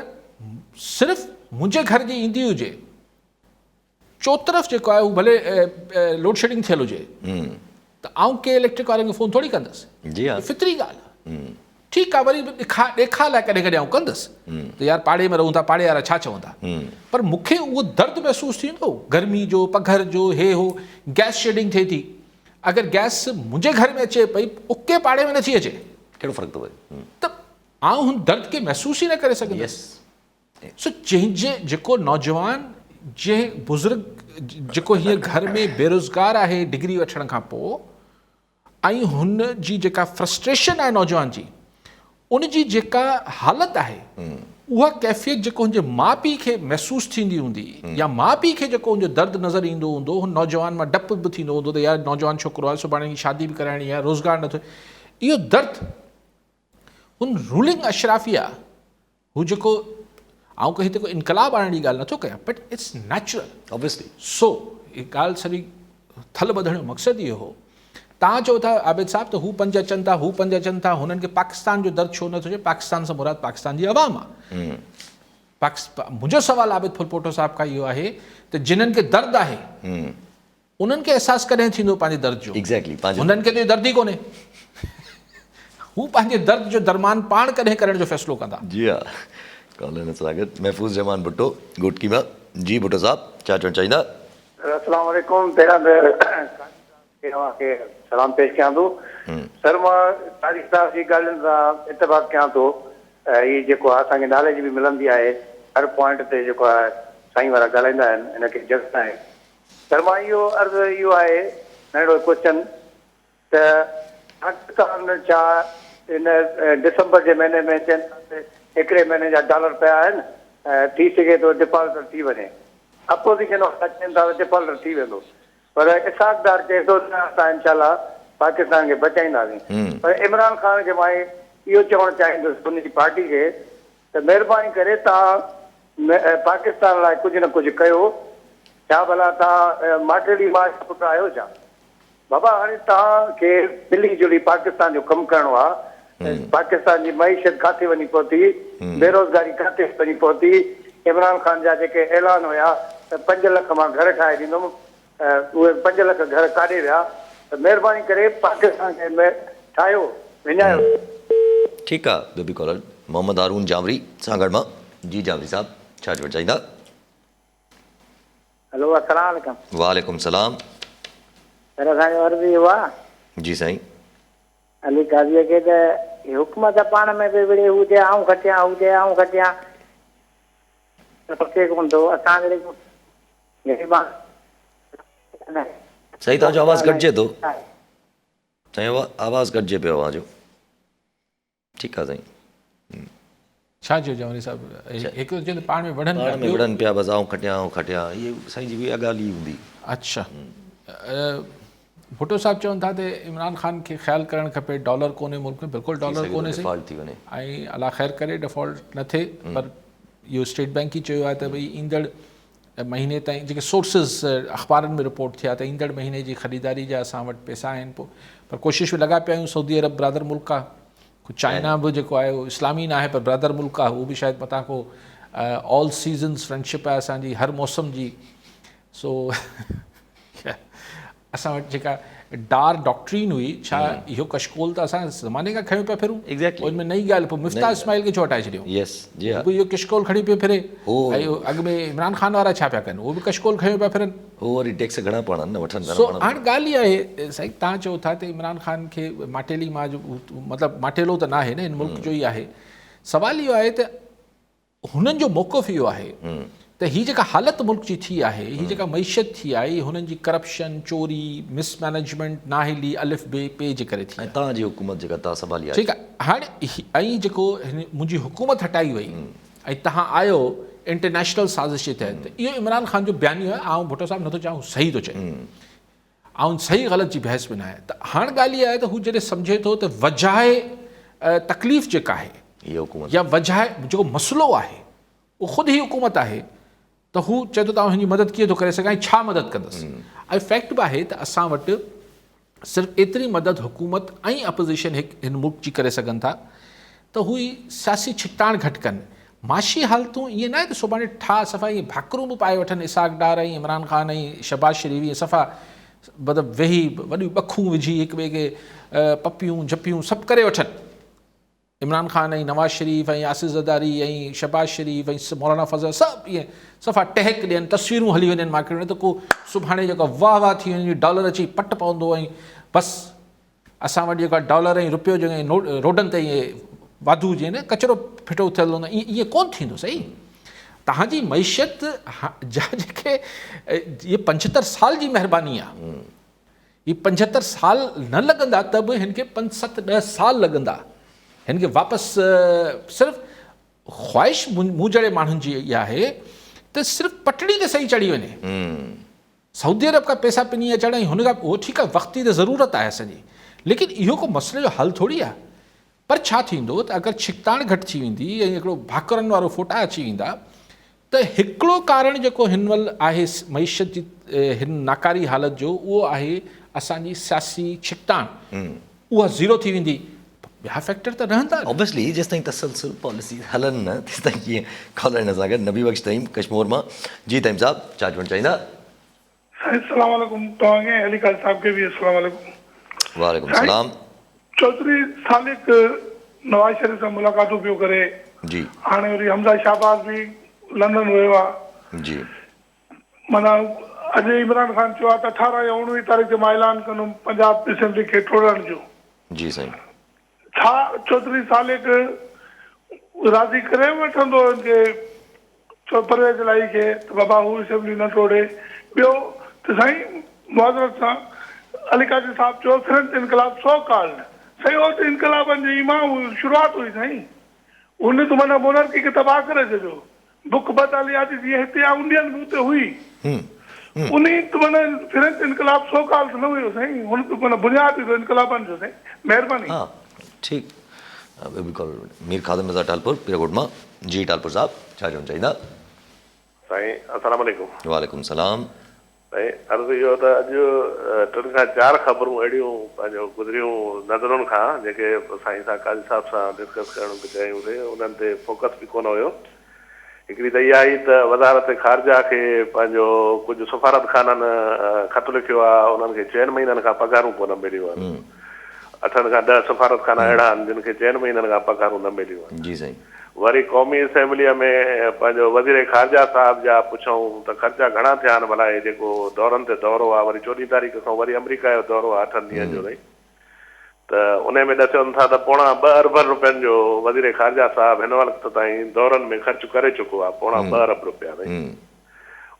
[SPEAKER 2] सिर्फ़ु मुंहिंजे घर जी ईंदी हुजे, चोतरफ़ जेको आहे उहो भले लोड शेडिंग थियल हुजे त आउं के इलेक्ट्रिक वारनि खे फ़ोन थोरी कंदुसि. फितरी ॻाल्हि आहे. ठीकु आहे, वरी ॾेखार लाइ कॾहिं कॾहिं आउं कंदुसि त यार पाड़े में रहूं था, पाड़े वारा छा चवंदा. पर मूंखे उहो दर्द महसूसु थींदो गर्मी जो, पघर जो, हे हो गैस शेडिंग थिए थी. अगरि गैस मुंहिंजे घर में अचे पई, उके पाड़े में नथी अचे,
[SPEAKER 1] कहिड़ो फ़र्क़ु थो पए
[SPEAKER 2] त आउं हुन दर्द खे महसूसु ई न करे सघंदुसि. सो जंहिंजे जेको नौजवान जे बुज़ुर्ग जेको हीअं घर में बेरोज़गार आहे डिग्री वठण खां पोइ, ऐं हुन जी जेका फ्रस्ट्रेशन आहे नौजवान जी, उन जी जेका हालत आहे, उहा कैफ़ियत जेको हुनजे माउ पीउ खे महसूसु थींदी हूंदी या माउ पीउ खे जेको हुनजो दर्द नज़र ईंदो हूंदो, हुन नौजवान मां डपु बि थींदो हूंदो त यार नौजवान छोकिरो आहे, सुभाणे जी शादी बि कराइणी आहे, रोज़गार नथो. इहो दर्द हुन रूलिंग अशराफिया हू जेको आउं हिते को इनकलाब आणण जी ॻाल्हि नथो कयां, but it's natural.
[SPEAKER 1] Obviously
[SPEAKER 2] so ये ॻाल्हि सॼी थल ॿधण जो मक़सदु इहो हो। तव्हां चओ था आबिद साहब त हू 5 अचनि था, हू 5 अचनि था, हुननि खे पाकिस्तान जो दर्द छो नथो थिए? पाकिस्तान सां मुराद पाकिस्तान जी आवाम आहे। मुंहिंजो सवालु आबिद फुलपोटो साहिब खां इहो आहे त जिन्हनि खे दर्द आहे उन्हनि खे अहसासु कॾहिं थींदो पंहिंजे दर्द जो?
[SPEAKER 1] एग्जैक्टली
[SPEAKER 2] हुननि खे त इहो दर्द ई कोन्हे। हू पंहिंजे दर्द जो दरमान पाण कॾहिं करण जो फ़ैसिलो कंदा।
[SPEAKER 1] जी हाँ, कॉलर स्वागत। महफूज़ जमान भुट्टो गुटकी में। जी भुट्टो साहब छा चवणु चाहींदा?
[SPEAKER 5] अस्सलाम वालेकुम। पहिरियां खे सलाम पेश कयां थो। सर मां तारिक साहब जी ॻाल्हियुनि सां इतफ़ाक़ कयां थो। हीअ जेको आहे असांखे नॉलेज बि मिलंदी आहे, हर पॉइंट ते जेको आहे साईं वारा ॻाल्हाईंदा आहिनि, हिनखे जज़्ब आहे। सर मां इहो अर्ज़ु इहो आहे नंढिड़ो क्वेश्चन त पाकिस्तान छा इन दिसंबर जे महीने में चइनि था हिकिड़े महीने जा डॉलर पिया आहिनि, थी सघे थो डिफॉल्टर थी वञे। अपोज़िशन चइनि था डिफॉल्टर थी वेंदो, पर इसाक़दार चए थो न असां इनशाला पाकिस्तान खे बचाईंदासीं। पर इमरान ख़ान खे मां इहो चवणु चाहींदुसि उनजी पार्टी खे त महिरबानी करे तव्हां पाकिस्तान लाइ कुझु न कुझु कयो। छा भला तव्हां माटेली मां पुटु आहियो छा? बाबा हाणे तव्हांखे मिली जुली पाकिस्तान जो कमु करिणो आहे। पाकिस्तान जी मईशत किथे वञी पहुती, बेरोज़गारी किथे वञी पहुती। इमरान ख़ान जा जेके ऐलान हुया त 5 लख मां घर ठाहे ॾींदुमि, उहे 5 लख घर काॾे विया? त महिरबानी करे पाकिस्तान खे ठाहियो, विञायो।
[SPEAKER 1] ठीकु आहे। ॿियो बि कॉलर मोहम्मद हारून जामरी सागड़ मां। जी जामरी साहब छा चवणु चाहींदा?
[SPEAKER 3] हेलो अस्सलाम वालेकुम।
[SPEAKER 1] वालेकुम सलाम।
[SPEAKER 3] सर असांजो अर्ज़ु इहो आहे
[SPEAKER 1] जी साईं।
[SPEAKER 3] अली काज़ीअ खे त हुकूमत पाण में बि विड़े, हू चए आऊं खटियां, हू चए आऊं खटियां, सोचे कोन थो। असां
[SPEAKER 1] सही तव्हांजो आवाज़ु कटिजे थो, साईं आवाज़ु कटिजे पियो अवां जो। ठीकु आहे साईं।
[SPEAKER 2] छा चयो जामरी साहब? हिकु चयो त पाण में वढ़नि
[SPEAKER 1] पाण में विढ़नि पिया, बसि आऊं खटियां, इहे साईं जी इहा ॻाल्हि ई हूंदी।
[SPEAKER 2] अच्छा, भुट्टो साहब चवनि था त इमरान ख़ान खे ख़्यालु करणु खपे, डॉलर कोन्हे मुल्क में। बिल्कुलु डॉलर कोन्हे सही,
[SPEAKER 1] डिफॉल्ट थी वञे
[SPEAKER 2] ऐं अलाह ख़ैर करे डिफॉल्ट न थिए। पर इहो स्टेट बैंक ई चयो आहे त भई ईंदड़ महीने ताईं जेके सोर्सिस अख़बारनि में रिपोर्ट थिया त ईंदड़ महीने जी ख़रीदारी जा असां वटि पैसा आहिनि। पोइ पर कोशिशि बि लॻा पिया आहियूं। सऊदी अरब ब्रादर मुल्क आहे, कुझु चाइना बि जेको आहे उहो इस्लामी न आहे पर ब्रादर मुल्क आहे, उहो बि शायदि मथां को ऑल सीज़न्स फ्रेंडशिप आहे असांजी, हर मौसम जी। सो असां वटि जेका डार डॉक्ट्रीन हुई, छा इहो कशकोल त असां ज़माने खां खयूं पिया फिरूं।
[SPEAKER 1] एग्जैक्टली
[SPEAKER 2] उनमें नई ॻाल्हि, पोइ मिफ्ता इस्माइल खे छो हटाए छॾियो?
[SPEAKER 1] यस जी हाँ।
[SPEAKER 2] इहो कशकोल खणी पियो फिरे। ऐं अॻु में इमरान ख़ान वारा छा पिया कनि? उहो बि कशकोल खयूं पिया फिरनि।
[SPEAKER 1] हो वरी टैक्स घणा पवनि न वठनि।
[SPEAKER 2] सो हाणे ॻाल्हि इहा आहे साईं, तव्हां चओ था त इमरान ख़ान खे माटेली मां जो मतिलबु माटेलो त न आहे न, हिन मुल्क जो ई आहे। सुवाल इहो आहे त हुननि जो मौक़िफ़ इहो आहे त हीअ जेका हालत मुल्क जी थी आहे, हीअ जेका मईशत थी आहे, हुननि जी करप्शन, चोरी, मिसमैनेजमेंट, नाहिली, अलिफ बे पे जे करे थी।
[SPEAKER 1] ऐं तव्हांजी हुकूमत जेका तव्हां संभाली आहे,
[SPEAKER 2] ठीकु आहे। हाणे ऐं जेको मुंहिंजी हुकूमत हटाई वई ऐं तव्हां आयो इंटरनेशनल साज़िश जे तहत, इहो इमरान ख़ान जो बयानियो आहे। आउं भुट्टो साहब नथो चाहियां सही थो चए, ऐं सही ग़लति जी बहस बि न आहे। त हाणे ॻाल्हि इहा आहे त हू जॾहिं सम्झे थो त वजह तकलीफ़ जेका आहे
[SPEAKER 1] इहा हुकूमत
[SPEAKER 2] या वजह जेको मसइलो आहे उहो ख़ुदि ई हुकूमत आहे, त हू चए थो तव्हां हिनजी मदद कीअं थो करे सघां, छा मदद कंदुसि। ऐं फैक्ट बि आहे त असां वटि सिर्फ़ु एतिरी मदद हुकूमत ऐं अपोज़िशन हिन मुल्क जी करे सघनि था त हू सियासी छिकताण घटि कनि। माशी हालतूं ईअं न आहे त सुभाणे सफ़ा ईअं भाकरूं बि पाए वठनि, इसाक़ डार ऐं इमरान ख़ान ऐं शहबाज़ शरीफ़ ईअं सफ़ा मतिलबु वेही वॾियूं ॿखूं विझी हिक ॿिए खे पपियूं झपियूं सभु करे वठनि। इमरान ख़ान ऐं नवाज़ शरीफ़ ऐं आसिफ़ ज़रदारी ऐं शहबाज़ शरीफ़ ऐं मौलाना फज़ल सभु ईअं सफ़ा टहक ॾियनि, तस्वीरूं हली वञनि मार्केट में, त को सुभाणे जेका वाह वाह थी वञे, डॉलर अची पट पवंदो ऐं बसि असां वटि जेका डॉलर ऐं रुपयो जेके रोडनि ते ईअं वाधू हुजे न, कचिरो फिटो थियल हूंदो, ईअं कोन्ह थींदो। सही, तव्हांजी मईशत जा जेके इहे 75 साल जी महिरबानी आहे, इहे 75 साल न लॻंदा त बि हिन खे 5-7-10 साल लॻंदा हिन खे वापसि। सिर्फ़ु ख़्वाहिश मूं जहिड़े माण्हुनि जी इहा आहे त सिर्फ़ु पटड़ी ते सही चढ़ी वञे, सऊदी अरब खां पैसा पिनी अचण ऐं हुन खां उहो ठीकु आहे, वक़्ती त ज़रूरत आहे असांजी, लेकिन इहो को मसइले जो हल थोरी आहे। पर छा थींदो त अगरि छिकताण घटि थी वेंदी ऐं हिकिड़ो भाकुरनि वारो फ़ोटा अची वेंदा त हिकिड़ो कारण जेको हिन महिल आहे मईशत जी हिन नाकारी हालत जो उहो आहे असांजी सियासी छिकताण उहा ज़ीरो थी वेंदी ॿिया फैक्टर त रहंदा
[SPEAKER 1] ऑब्वियसली जेसि ताईं तसलसल पॉलिसी हलनि न तेसि ताईं कीअं कॉलर हिन सां गॾु नबी बख़्श तईम कश्मीर मां जी तईम साहब छा चवणु चाहींदा
[SPEAKER 6] अस्सलाम वालेकुम तव्हांखे अली ख़ान साहब खे बि अस्सलाम वालेकुम
[SPEAKER 1] वालेकुम सलाम
[SPEAKER 6] चौधरी सालिक नवाज शरीफ़ सां मुलाक़ातूं पियो करे
[SPEAKER 1] जी
[SPEAKER 6] हाणे वरी हमज़ा शहबाज़ बि लंडन वियो आहे
[SPEAKER 1] जी
[SPEAKER 6] माना अॼु इमरान ख़ान चयो आहे त 18 या 19 तारीख़ ते मां ऐलान कंदुमि पंजाब असेंबली खे टोड़ण जो
[SPEAKER 1] जी साईं
[SPEAKER 6] छा चौधरी सालिक राज़ी करे वठंदो इनखे परवेज़ इलाही खे त बाबा हू असेंबली न टोड़े ॿियो त साईं मुआज़रत सां अली काजी साहब चयो फ्रेंच इनकलाब सो कॉल्ड साईं हो त इनकलाबनि जी मां शुरूआत हुई साईं हुन त माना मोनार्की खे तबाह करे छॾियो बुख बदालियाती जीअं हिते आहे उंडियन बि उते हुई उन त माना फ्रेंच इनकलाब सो कॉल्ड न हुयो साईं हुन त माना बुनियाद हुई इनकलाबनि जो साईं महिरबानी
[SPEAKER 1] हाँ ठीक बिल्कुल मीर खादिम रज़ा टालपुर पीरकोट मां जी टालपुर साहब छा चवणु चाहींदा
[SPEAKER 7] साईं अस्सलाम वालेकुम
[SPEAKER 1] वालेकुम सलाम
[SPEAKER 7] साईं अर्ज़ु इहो त अॼु 3 खां 4 ख़बरूं अहिड़ियूं पंहिंजो गुज़रियूं नज़रुनि खां जेके साईं सां काजी साहब सां डिस्कस करण बि कयूंसीं उन्हनि ते फोकस बि कोन हुयो हिकिड़ी त इहा ई त वज़ारत ख़ारजा खे पंहिंजो कुझु सफ़ारत खाननि ख़त लिखियो आहे उन्हनि खे 4 महीननि खां पघारूं कोन मिलियूं आहिनि 8 खां 10 सफ़ारत खाना अहिड़ा आहिनि जिन खे 4 महीननि खां पघारूं न मिलियूं आहिनि
[SPEAKER 1] जी साईं
[SPEAKER 7] वरी क़ौमी असेंबलीअ में पंहिंजो वज़ीर ख़ारजा साहिब जा पुछूं त ख़र्चा घणा थिया आहिनि भला जेको दौरनि ते दौरो आहे वरी 14 तारीख़ खां वरी अमेरिका जो दौरो आहे 8 ॾींहंनि जो रही त उन में ॾसनि था त पोणा 2 अरब रुपयनि जो वज़ीर ख़ारजा साहिब हिन वक़्त ताईं दौरनि में ख़र्च करे चुको आहे पोणा 2 अरब रुपया रही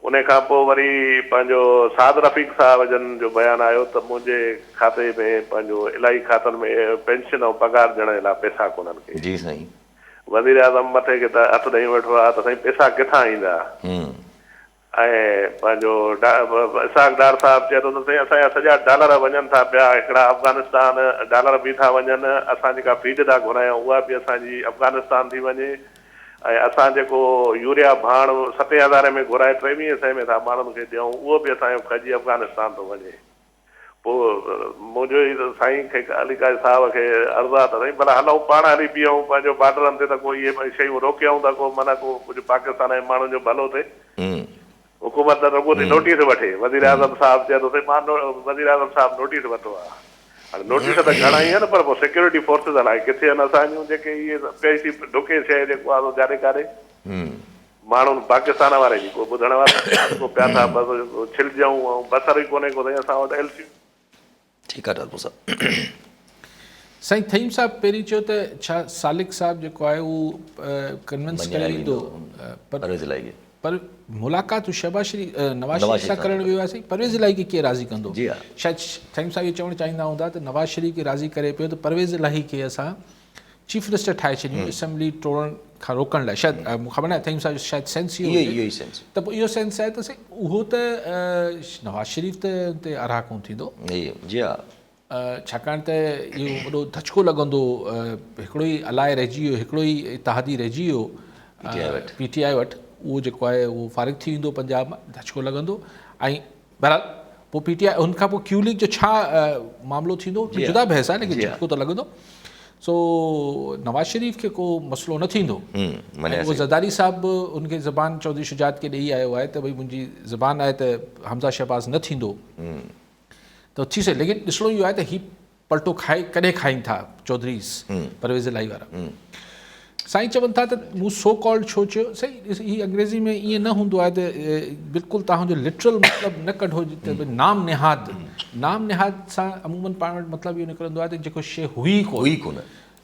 [SPEAKER 7] उन खां पोइ वरी पंहिंजो साद रफ़ीक साहिब जन जो बयानु आयो त मुंहिंजे खाते में पंहिंजो इलाही खातनि में पेंशन ऐं पघार ॾियण जे लाइ पैसा कोन्हनि खे
[SPEAKER 1] जी साईं
[SPEAKER 7] वज़ीर आज़म मथे खे त हथु ॾेई वेठो आहे त साईं पैसा किथां ईंदा ऐं पंहिंजो इसाक डार साहिब चए थो त साईं असांजा सॼा डॉलर वञनि था पिया हिकिड़ा अफ़गानिस्तान डॉलर बि था वञनि असां जेका फीड था घुरायूं उहा बि असांजी अफ़गानिस्तान थी वञे ऐं असां जेको यूरिया भाण 7,000 में घुराए 2300 में था माण्हुनि खे ॾियूं उहो बि असांजो खजी अफ़गानिस्तान थो वञे पोइ मुंहिंजो ई साईं खे अली काज साहिब खे अर्ज़ु आहे त साईं भला हलूं पाण हली बीहूं पंहिंजो बॉर्डरनि ते त कोई इहे शयूं रोकियूं त को माना को कुझु पाकिस्तान जे माण्हुनि जो भलो थिए हुकूमत त रुॻो थी नोटिस वठे वज़ीर आज़म साहिब चए थो साईं मां वज़ीर आज़म साहिब नोटिस वरितो आहे हाणे नोटिस त घणा ई आहिनि पर पोइ सिक्योरिटी फोर्सिस हलाए किथे आहिनि असांजूं जेके इहे पैसी ढुके शइ जेको आहे जाॾे काॾे माण्हुनि पाकिस्तान वारे जी को ॿुधण वारा को पिया था बसि छिलजूं ऐं बसर ई कोन्हे को साईं असां वटि एलसी
[SPEAKER 1] ठीकु आहे टालपुर साहब
[SPEAKER 2] साईं थईम साहब पहिरीं चयो त छा सालिक साहिब जेको आहे उहो कन्विंस करे ईंदो
[SPEAKER 1] परवेज़ इलाही खे
[SPEAKER 2] पर मुलाक़ात नवाज़ शरीफ़ सां करणु वियो आहे साईं परवेज़ इलाही खे कीअं राज़ी कंदो
[SPEAKER 1] जी हा
[SPEAKER 2] शायदि थईम साहब इहे चवणु चाहींदा हूंदा त नवाज़ शरीफ़ खे राज़ी करे पियो त परवेज़ इलाही खे असां चीफ मिनिस्टर ठाहे छॾियूं असेंबली टोड़ण खां रोकण लाइ शायदि मूंखे ख़बर न आहे थईम साहब शायदि सेंस
[SPEAKER 1] इहो ई सेंस
[SPEAKER 2] त पोइ इहो सेंस आहे त साईं उहो त नवाज़ शरीफ़ त हुते अरहा कोन थींदो
[SPEAKER 1] जी हा
[SPEAKER 2] छाकाणि त इहो वॾो धचको लॻंदो हिकिड़ो ई अलाए रहिजी वियो हिकिड़ो ई इतिहादी रहिजी वियो PTI वटि उहो जेको आहे उहो फारिग थी वेंदो पंजाब मां धचको लॻंदो ऐं बहरहाल पोइ PTI हुनखां पोइ क्यू लीग जो छा मामिलो थींदो जुदा बहस आहे लेकिन झटको त लॻंदो सो नवाज़ शरीफ़ खे को मसइलो न थींदो उहो ज़रदारी साहिबु उनखे ज़बान चौधरी शुजात खे ॾेई आयो आहे त भई मुंहिंजी ज़बान आहे त हमज़ा शहबाज़ न थींदो त थी सघे लेकिन ॾिसणो इहो आहे त हीउ पलटो कॾहिं खाइनि था चौधरीज़ परवेज़ इलाही वारा साईं चवनि था त मूं सो कॉल्ड छो चयो सही हीअ अंग्रेज़ी में ईअं न हूंदो आहे त बिल्कुलु तव्हांजो लिटरल मतिलबु न कढो त नाम निहाद सां अमूमन पाण वटि मतिलबु इहो निकिरंदो आहे त जेको शइ हुई कोन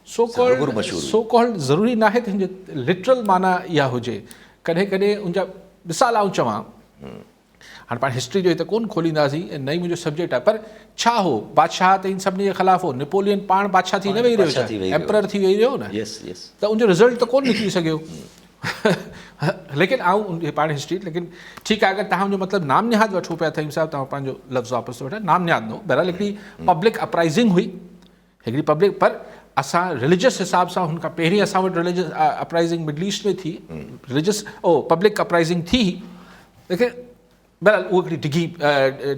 [SPEAKER 2] सो कॉल्ड ज़रूरी न आहे त हिनजो लिटरल माना इहा हुजे कॾहिं कॾहिं उनजा मिसाल आऊं चवां हाणे पाण हिस्ट्री जो हिते कोन खोलींदासीं ऐं न ई मुंहिंजो सब्जेक्ट आहे पर छा हो बादशाह त इन सभिनी जे ख़िलाफ़ हो नेपोलियन पाण बादशाह थी न वेही रहियो एम्परर थी वेही रहियो न त उनजो रिज़ल्ट त कोन निकिरी सघियो लेकिन आऊं पाण हिस्ट्री लेकिन ठीकु आहे अगरि तव्हांजो मतिलबु नाम निहाद वठो पिया थईम साहिब तव्हां पंहिंजो लफ़्ज़ वापसि वठो नाम निहाद नो बहरहाल हिकिड़ी पब्लिक अपराइज़िंग हुई हिकिड़ी पब्लिक पर असां रिलीजियस हिसाब सां हुन खां पहिरीं असां वटि रिलीजियस अपराइज़िंग मिडल ईस्ट में थी, रिलीजियस पब्लिक अपराइज़िंग थी, लेकिन बहरहाल उहो हिकिड़ी डिघी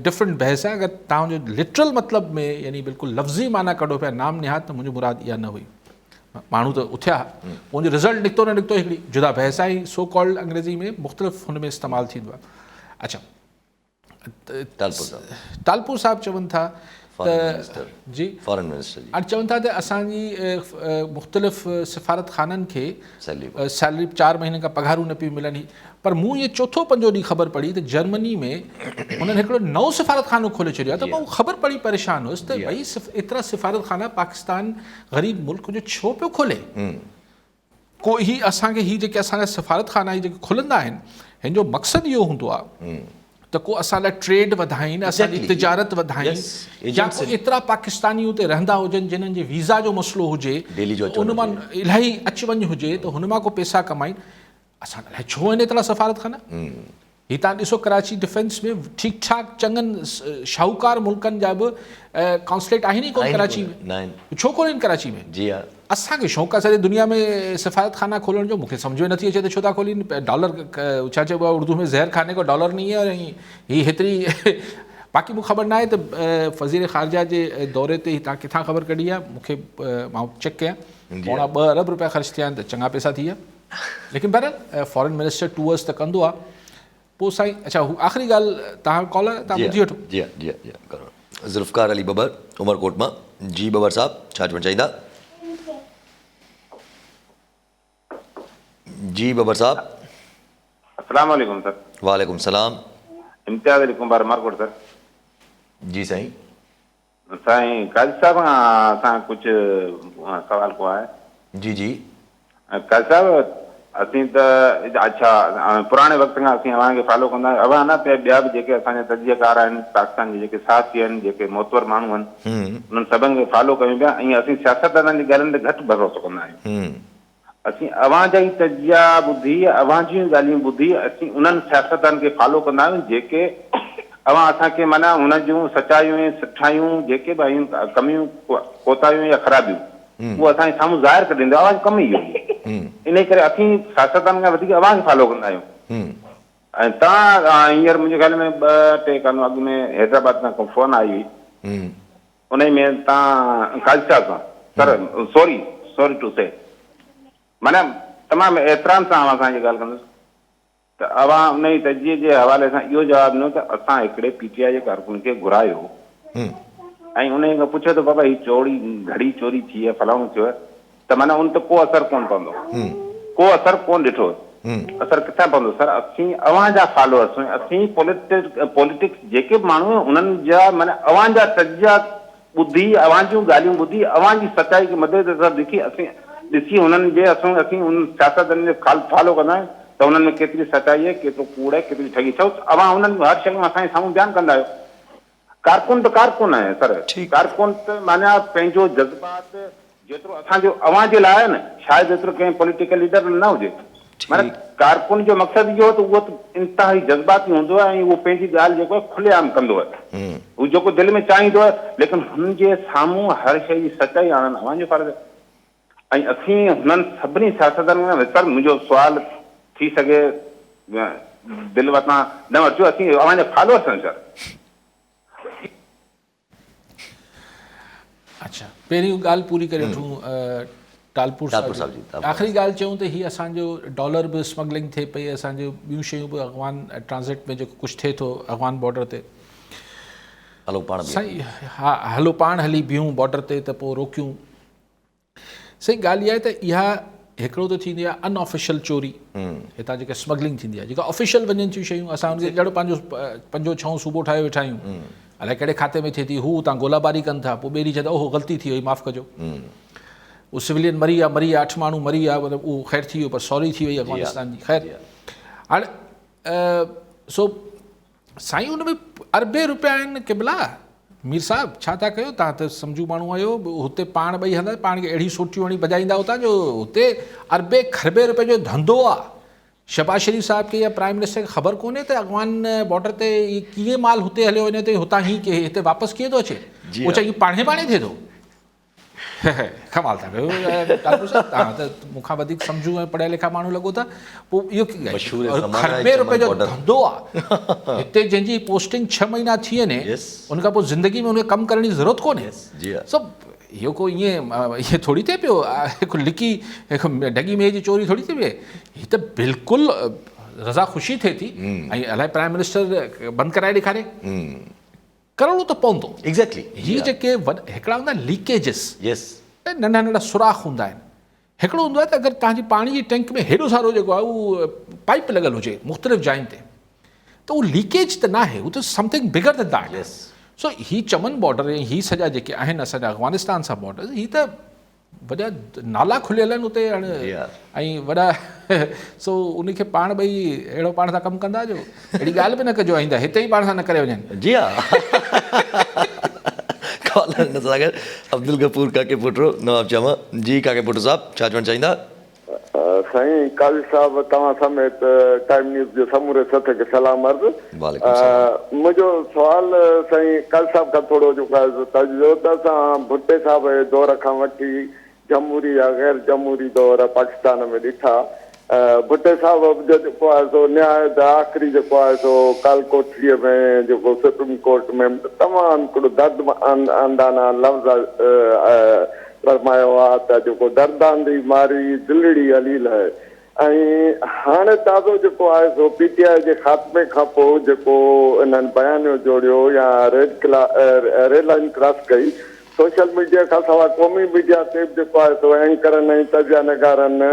[SPEAKER 2] डिफरेंट बहस आहे. अगरि तव्हांजो लिटरल मतिलब में यानी बिल्कुलु लफ़्ज़ी माना कढो पिया नाम निहाद, त मुंहिंजो मुराद इहा न हुई. माण्हू त उथिया, उनजो रिज़ल्ट निकितो न निकितो हिकिड़ी जुदा बहस आहे. सो कॉल्ड अंग्रेज़ी में मुख़्तलिफ़ हुन में इस्तेमालु थींदो आहे. अच्छा, तालपुर साहब चवनि था त जी
[SPEAKER 1] फॉरेन मिनिस्टर जी
[SPEAKER 2] हाणे चवनि था त असांजी मुख़्तलिफ़ सिफ़ारत खाननि खे
[SPEAKER 1] सैलरी
[SPEAKER 2] सैलरी 4 महीने खां पघारूं न पियूं मिलनि. पर मूं इहे चोथों पंजो ॾींहुं ख़बर पढ़ी त जर्मनी में हुननि हिकिड़ो नओं सिफ़ारत खानो खोले छॾियो आहे. त मां ख़बर पढ़ी परेशान हुयुसि त भई एतिरा सिफ़ारत खाना पाकिस्तान ग़रीब मुल्क जो छो पियो खोले. को ही असांखे ही जेके असांजा सिफ़ारत खाना जेके खुलंदा आहिनि, हिन जो मक़सदु इहो हूंदो आहे त को असां लाइ ट्रेड वधाइनि, असांजी तिजारत वधाइनि, या को एतिरा पाकिस्तानी उते रहंदा हुजनि जिन्हनि जे वीज़ा जो मसइलो हुजे, उन मां इलाही अच वञु हुजे, त हुन मां को पैसा कमाइनि. असां अलाए छो आहिनि एतिरा सफ़ारत खाना. ही तव्हां ॾिसो कराची डिफेंस में ठीकु ठाक चङनि शाहूकार मुल्कनि जा बि कॉन्सुलेट आहिनि ई कोन कराची में. छो कोन्हनि कराची में?
[SPEAKER 1] जी हा,
[SPEAKER 2] असांखे शौक़ु आहे सॼे दुनिया में सिफ़ारत खाना खोलण जो. मूंखे सम्झ में नथी अचे त छो था खोलीनि. डॉलर छा चइबो आहे उर्दू में, ज़हर खाने को डॉलर नहीं है. और ही हेतिरी बाक़ी मूंखे ख़बर न आहे त वज़ीर ख़ारजा जे दौरे ते तव्हां किथां ख़बर कढी आहे. मूंखे मां चेक कयां, पौणा 2 अरब रुपया ख़र्च थिया आहिनि, त चङा पैसा थी विया. लेकिन बहरहाल फॉरेन मिनिस्टर टूअर्स त कंदो आहे. पोइ साईं, अच्छा हू आख़िरी ॻाल्हि तव्हां कॉलर तव्हां ॿुधी वठो.
[SPEAKER 1] जी जी जी करो. ज़ुल्फ़कार अली बबर उमरकोट मां. जी बबर साहब छा चवणु चाहींदा? जी बबर साहब.
[SPEAKER 8] अस्सलाम वालेकुम सर.
[SPEAKER 1] वालेकुम सलाम.
[SPEAKER 8] इम्तियाज़ अली कुंभार मारकोट सर.
[SPEAKER 1] जी साईं.
[SPEAKER 8] साईं काजी साहब खां असां कुझु सवाल को आहे.
[SPEAKER 1] जी जी
[SPEAKER 8] काजी साहब, असीं त अच्छा पुराणे वक़्त खां असीं अव्हांखे फॉलो कंदा आहियूं. अव्हां न पिया ॿिया बि जेके असांजा तजज़ियाकार आहिनि, पाकिस्तान जे जेके साथी आहिनि, जेके मोतवर माण्हू आहिनि, उन्हनि सभिनि खे फॉलो कयूं पिया. ऐं असीं सियासतदाननि जी ॻाल्हियुनि ते घटि भरोसो कंदा आहियूं. असीं अव्हांजा ई तजज़िया ॿुधी, अव्हां जूं ॻाल्हियूं ॿुधी असीं उन्हनि सियासतदाननि खे फॉलो कंदा आहियूं जेके अव्हां असांखे माना हुन जूं सचायूं ऐं सुठायूं जेके बि आहियूं कमियूं कोताहियूं या ख़राबियूं उहो असांजे साम्हूं ज़ाहिर करे ॾींदो. अव्हांजो कमु ई इहो. इन करे असीं सियासतदान खां वधीक अव्हांखे फॉलो कंदा आहियूं. ऐं तव्हां हींअर मुंहिंजे ख़्याल में 2-3 कानून अॻु में हैदराबाद खां को फ़ोन आई हुई. उन में तव्हां काजी साहब सां सर सॉरी टू से माना तमामु एतिराम सां असांजी ॻाल्हि कंदुसि त अव्हां उन जी तजज़िये जे हवाले सां इहो जवाबु ॾिनो त असां हिकिड़े PTI जे कारकुन खे घुरायो ऐं उन खां पुछियो त बाबा हीअ घड़ी चोरी थी आहे, फलाणो थियो आहे, त माना उन ते को असरु कोन पवंदो, को असरु कोन ॾिठो. असरु किथां पवंदो सर? असीं अव्हांजा फॉलोअर्स, असीं पॉलिटिक्स जेके बि माण्हू उन्हनि जा माना अव्हांजा तजज़िया ॿुधी, अव्हां जूं ॻाल्हियूं ॿुधी, अव्हांजी सचाई खे मदद ॾिसी ॾिसी उन्हनि जे असीं उन सियासतदाननि जे फॉलो कंदा आहियूं त उन्हनि में केतिरी सचाई आहे, केतिरो कूड़ आहे, केतिरी ठगी. छो अव्हां उन्हनि हर शइ असांजे साम्हूं बयानु कंदा आहियो. कारकुन त कारकुन आहे सर. कारकुन त माना पंहिंजो जज़्बात जेतिरो असांजो अव्हां जे लाइ आहे न, शायदि एतिरो कंहिं पॉलिटिकल लीडर न हुजे. माना कारकुन जो मक़सदु इहो त उहो त इंतिहाई जज़्बाती हूंदो आहे ऐं उहो पंहिंजी ॻाल्हि जेको आहे खुलेआम कंदो आहे. उहो जेको दिलि में चाहींदो आहे, लेकिन हुननि जे साम्हूं हर शइ जी सचाई आणणु अव्हांजो फर्ज़ु आहे. ऐं असीं हुननि सभिनी सियासतदाननि खां, सर मुंहिंजो सुवाल थी सघे दिलि वटां न वठिजो, असीं अव्हांजा फॉलोअर्स आहियूं सर.
[SPEAKER 2] अच्छा, पहिरीं ॻाल्हि पूरी करे वठूं तालपुर साहब जी. आख़िरी ॻाल्हि चयूं त हीअ असांजो डॉलर बि स्मगलिंग थिए पई, असांजो ॿियूं शयूं बि अफ़गान ट्रांज़िट में जेको कुझु थिए थो अफ़गान बॉर्डर ते. साईं हा, हलो पाण हली बीहूं बॉर्डर ते त पोइ रोकियूं. सही ॻाल्हि इहा आहे त इहा हिकिड़ो त थींदी आहे अनऑफिशियल चोरी, हितां जेका स्मगलिंग थींदी आहे, जेका ऑफिशियल वञनि थियूं शयूं असां हुनखे जहिड़ो पंहिंजो 5-6 सूबो ठाहे वेठा आहियूं, अलाए कहिड़े खाते में थिए थी, हू तव्हां गोलाबारी कनि था, पोइ ॿेड़ी चए ओहो ग़लती थी वई माफ़ु कजो, उहो सिविलियन मरी आहे 8 माण्हू मरी आहे, मतिलबु उहो ख़ैर थी वियो, पर सॉरी थी वई अफ़गानिस्तान जी. ख़ैर हाणे सो साईं हुन में अरबे रुपया आहिनि क़िबला. मीर साहब छा था कयो तव्हां? त सम्झू माण्हू आहियो, हुते पाण ॿई हंधा पाण खे अहिड़ी सोटियूं हणी बजाईंदा हुतां जो हुते अरबे खरबे रुपए जो धंधो आहे. शहबाज शरीफ़ साहब खे या प्राइम मिनिस्टर खे ख़बर कोन्हे त अफ़गान बॉर्डर ते कीअं माल हुते हलियो वञे थो, हुतां ही हिते वापसि कीअं थो अचे? उहो चई पाणे थिए थो. कमाल था कयो ठाकुर साहब, तव्हां त मूंखां वधीक सम्झू ऐं पढ़िया लिखा माण्हू लॻो था। पोइ इहो
[SPEAKER 1] मशहूरु ज़माना आहे
[SPEAKER 2] खरबे रुपए जो
[SPEAKER 1] चमन
[SPEAKER 2] धंधो आहे हिते, जंहिंजी पोस्टिंग 6 महीना थी वञे,
[SPEAKER 1] Yes.
[SPEAKER 2] उनखां पोइ ज़िंदगी में उनखे कमु करण जी ज़रूरत कोन्हे।
[SPEAKER 1] जी हाँ।
[SPEAKER 2] सभु इहो को ईअं थोरी थिए पियो, हिकु लिकी हिकु ढगी मेह जी चोरी थोरी थी पए। हीअ त बिल्कुलु रज़ा ख़ुशी थिए थी। ऐं अलाए प्राइम मिनिस्टर बंदि कराए ॾेखारे, करिणो त पवंदो।
[SPEAKER 1] एग्जैक्टली
[SPEAKER 2] हीअ जेके हिकिड़ा हूंदा लीकेजिस,
[SPEAKER 1] यस
[SPEAKER 2] नंढा नंढा सुराख हूंदा आहिनि। हिकिड़ो हूंदो आहे त अगरि तव्हांजी पाणी जी टैंक में हेॾो सारो जेको आहे उहो पाइप लॻल हुजे मुख़्तलिफ़ जायुनि ते, त उहो लीकेज त न आहे, उहो त something bigger than that.
[SPEAKER 1] Yes.
[SPEAKER 2] So he Chaman border ऐं ही सॼा जेके आहिनि असांजा अफ़गानिस्तान सां बॉर्डर, ही त वॾा नाला खुलियल आहिनि उते हाणे, ऐं वॾा सो उनखे पाण ॿई अहिड़ो पाण सां कमु कंदा जो, अहिड़ी ॻाल्हि बि न कजो आईंदा हिते ई पाण सां न करे वञनि।
[SPEAKER 1] जी हाँ। कॉलर नज़र अब्दुल गफूर काके पुटरो नवाब जामा जी। काके पुटरो साहब छा चवणु चाहींदा?
[SPEAKER 9] साईं काज़ी साहब तव्हां समेत टाइम न्यूज़ जो समूरे सथ खे सलाम अर्ज़। मुंहिंजो सुवाल साईं काज़ी साहब खां थोरो जेको आहे तर्जो त असां भुट्टे साहब जे दौर खां वठी जमहूरी या गैर जमहूरी दौर पाकिस्तान में ॾिठा। भुट्टे साहब जो जेको आहे सो न्याय त आख़िरी जेको आहे सो कालकोठीअ में जेको सुप्रीम कोर्ट में तमामु हिकिड़ो दर्द अंदाना लफ़्ज़ फरमायो आहे त जेको दर्दांदी मारी दिलड़ी हलील है। ऐं हाणे ताज़ो जेको आहे सो PTI जे ख़ात्मे खां पोइ जेको इन्हनि बयानियो जोड़ियो या रेड लाइन क्रॉस कई, सोशल मीडिया खां सवाइ क़ौमी मीडिया ते बि जेको आहे सो एंकरनि ऐं तजिया नगारनि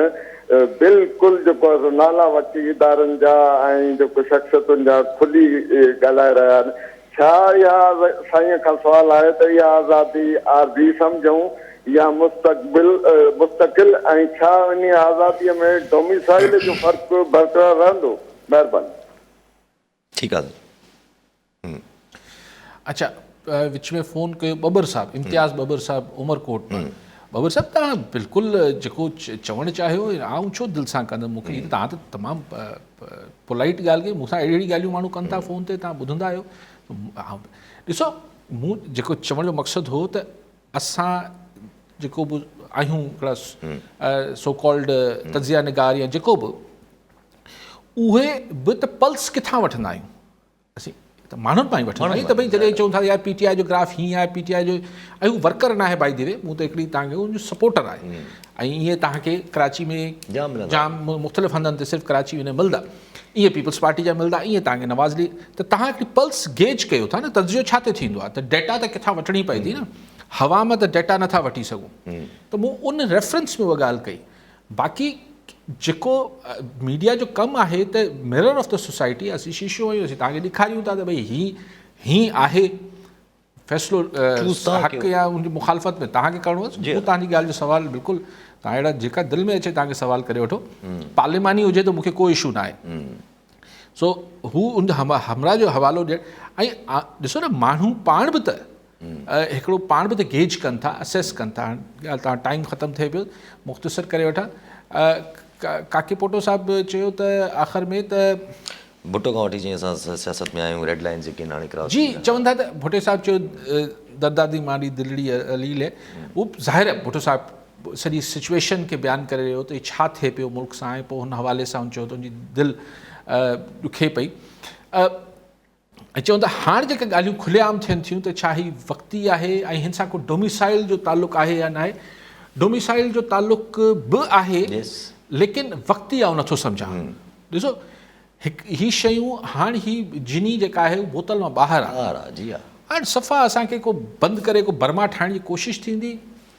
[SPEAKER 9] बिल्कुलु जेको आहे सो नाला वठी इदारनि जा ऐं जेको शख़्सियतुनि जा खुली ॻाल्हाए रहिया आहिनि। छा इहा साईं खां सुवाल आहे त इहा आज़ादी आरज़ी सम्झूं या मुस्तक़िल, ऐं छा इन आज़ादीअ में डोमिसाइल जो फ़र्क़ु बरक़रार रहंदो? महिरबानी।
[SPEAKER 1] ठीकु आहे।
[SPEAKER 2] अच्छा, विच में फ़ोन कयो बबर साहब, इम्तियाज़ बबर साहब उमरकोट। बबर साहब तव्हां बिल्कुलु जेको चवणु चाहियो आउं छो दिलि सां कंदुमि, मूंखे तव्हां त तमामु पोलाइट ॻाल्हि कई, मूंसां अहिड़ी ॻाल्हियूं माण्हू कनि था फ़ोन ते, तव्हां ॿुधंदा आहियो। ॾिसो, मूं जेको चवण जो मक़सदु हो त असां जेको बि आहियूं हिकिड़ा सो कॉल्ड तजिया निगार या जेको बि, उहे बि त पल्स किथां वठंदा आहियूं असीं, त माण्हुनि पाण ई वठंदा आहियूं। त भई जॾहिं चऊं था यार PTI जो ग्राफ हीअं आहे, PTI जो, ऐं हू वर्कर न आहे बाई द वे, मूं त हिकिड़ी तव्हांखे उनजो सपोर्टर आहे। ऐं ईअं तव्हांखे कराची में जाम मुख़्तलिफ़ हंधनि ते सिर्फ़ु कराची में मिलंदा, ईअं पीपल्स पार्टी जा मिलंदा, ईअं तव्हांखे नवाज़ ली, त तव्हां हिकिड़ी पल्स गेज कयो था न, तजियो छा ते थींदो आहे, त डेटा त किथां वठणी पवंदी न, हवा में त डेटा नथा वठी सघूं। त मूं उन रेफरेंस में उहा ॻाल्हि कई। बाक़ी जेको मीडिया जो कमु आहे त मिरर ऑफ द सोसाइटी, असीं शीशो आहियूं, असीं तव्हांखे ॾेखारियूं था त भई हीअं आहे फ़ैसिलो, हक़ या उनजी मुखालफ़त में तव्हांखे करिणो आहे। हू तव्हांजी ॻाल्हि जो सुवालु बिल्कुलु तव्हां अहिड़ा जेका दिलि में अचे तव्हांखे सुवालु करे वठो, पार्लिमानी हुजे त मूंखे को इशू न आहे। सो हू उन हमरा जो हवालो ॾियणु, ऐं ॾिसो न माण्हू पाण बि त हिकिड़ो पाण बि त गेज कनि था, असेस कनि था। ॻाल्हि तव्हां टाइम ख़तमु थिए पियो, मुख़्तसर करे वठां। काके पोटो साहब चयो त आख़िर में त
[SPEAKER 1] भुट्टो खां वठी जीअं असां सियासत में आहियूं, रेड लाइन जेके हाणे क्रॉस
[SPEAKER 2] जी चवंदा त भुट्टे साहब चयो दर्दादी मारी दिलड़ी अलील है, उहो ज़ाहिर आहे भुट्टो साहब सॼी सिचुएशन खे बयानु करे रहियो त छा थिए पियो मुल्क सां, ऐं पोइ हुन हवाले सां चयो त उनजी दिलि ॾुखे पई। ऐं चवनि था हाणे जेके ॻाल्हियूं खुलेआम थियनि थियूं त छा ही वक़्ती आहे ऐं हिन सां को डोमिसाइल जो तालुक़ु आहे या न आहे। डोमिसाइल जो तालुक़ु बि आहे, लेकिन वक़्ती आहे नथो सम्झां। ॾिसो ही शयूं हाणे ही जिनी जेका आहे बोतल मां ॿाहिरि आहे।
[SPEAKER 1] जी हा,
[SPEAKER 2] हाणे सफ़ा असांखे को बंदि करे को बर्मा ठाहिण जी कोशिशि थींदी,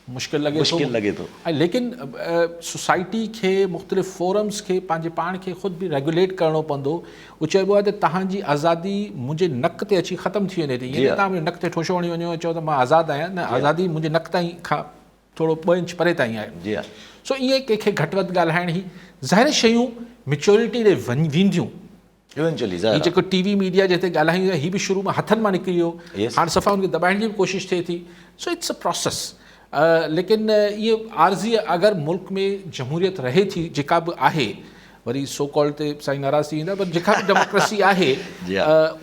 [SPEAKER 2] मुश्किल लॻे थो। ऐं लेकिन सोसाइटी खे मुख़्तलिफ़ फोरम्स खे पंहिंजे पाण खे ख़ुदि बि रेगुलेट करिणो पवंदो। उहो चइबो आहे त तव्हांजी आज़ादी मुंहिंजे नक ते अची ख़तमु थी वञे थी, ईअं तव्हां मुंहिंजे नक ते ठोशो हणी वञो चओ त मां आज़ादु आहियां, न, आज़ादी मुंहिंजे नक ताईं खां थोरो 2 इंच परे ताईं आहे। सो ईअं कंहिंखे घटि वधि ॻाल्हाइण ई ज़ाहिर शयूं मेच्योरिटी ॾे वेंदियूं। हीअ जेको TV मीडिया जिते ॻाल्हायूं, हीअ बि शुरू में हथनि मां निकिरी वियो, हाणे सफ़ा हुनखे दॿाइण जी बि कोशिशि थिए थी। So it's a process. लेकिन इहे आर्ज़ी अगरि मुल्क में जमहूरियत रहे थी, जेका बि आहे, वरी सो कॉल ते साईं नाराज़ थी वेंदा, पर जेका बि डेमोक्रेसी आहे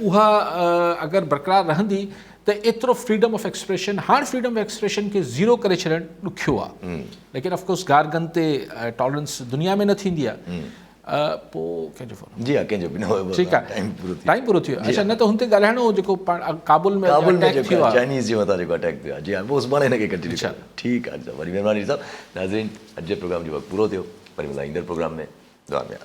[SPEAKER 2] उहा अगरि बरक़रार रहंदी त एतिरो फ्रीडम ऑफ एक्सप्रेशन, हाणे फ्रीडम ऑफ एक्सप्रेशन खे ज़ीरो करे छॾणु ॾुखियो आहे, लेकिन ऑफकोर्स गार्गन ते टॉलरेंस दुनिया में न थींदी आहे। पोइ कंहिंजो फोन?
[SPEAKER 1] जी हाँ, कंहिंजो बि न हुयो।
[SPEAKER 2] ठीकु आहे, टाइम पूरो थी वियो। अच्छा, न त हुन ते ॻाल्हाइणो हो जेको काबुल में अटैक थियो आहे,
[SPEAKER 1] चाइनीज़ जे मथां जेको अटैक थियो आहे। जी हाँ, पोइ सुभाणे हिनखे कंटिन्यू कयो। ठीकु आहे, वरी महिरबानी साहब। नाज़रीन, अॼु जे प्रोग्राम जो वक़्तु पूरो थियो, वरी मिलां ईंदड़ प्रोग्राम में। दुआ में।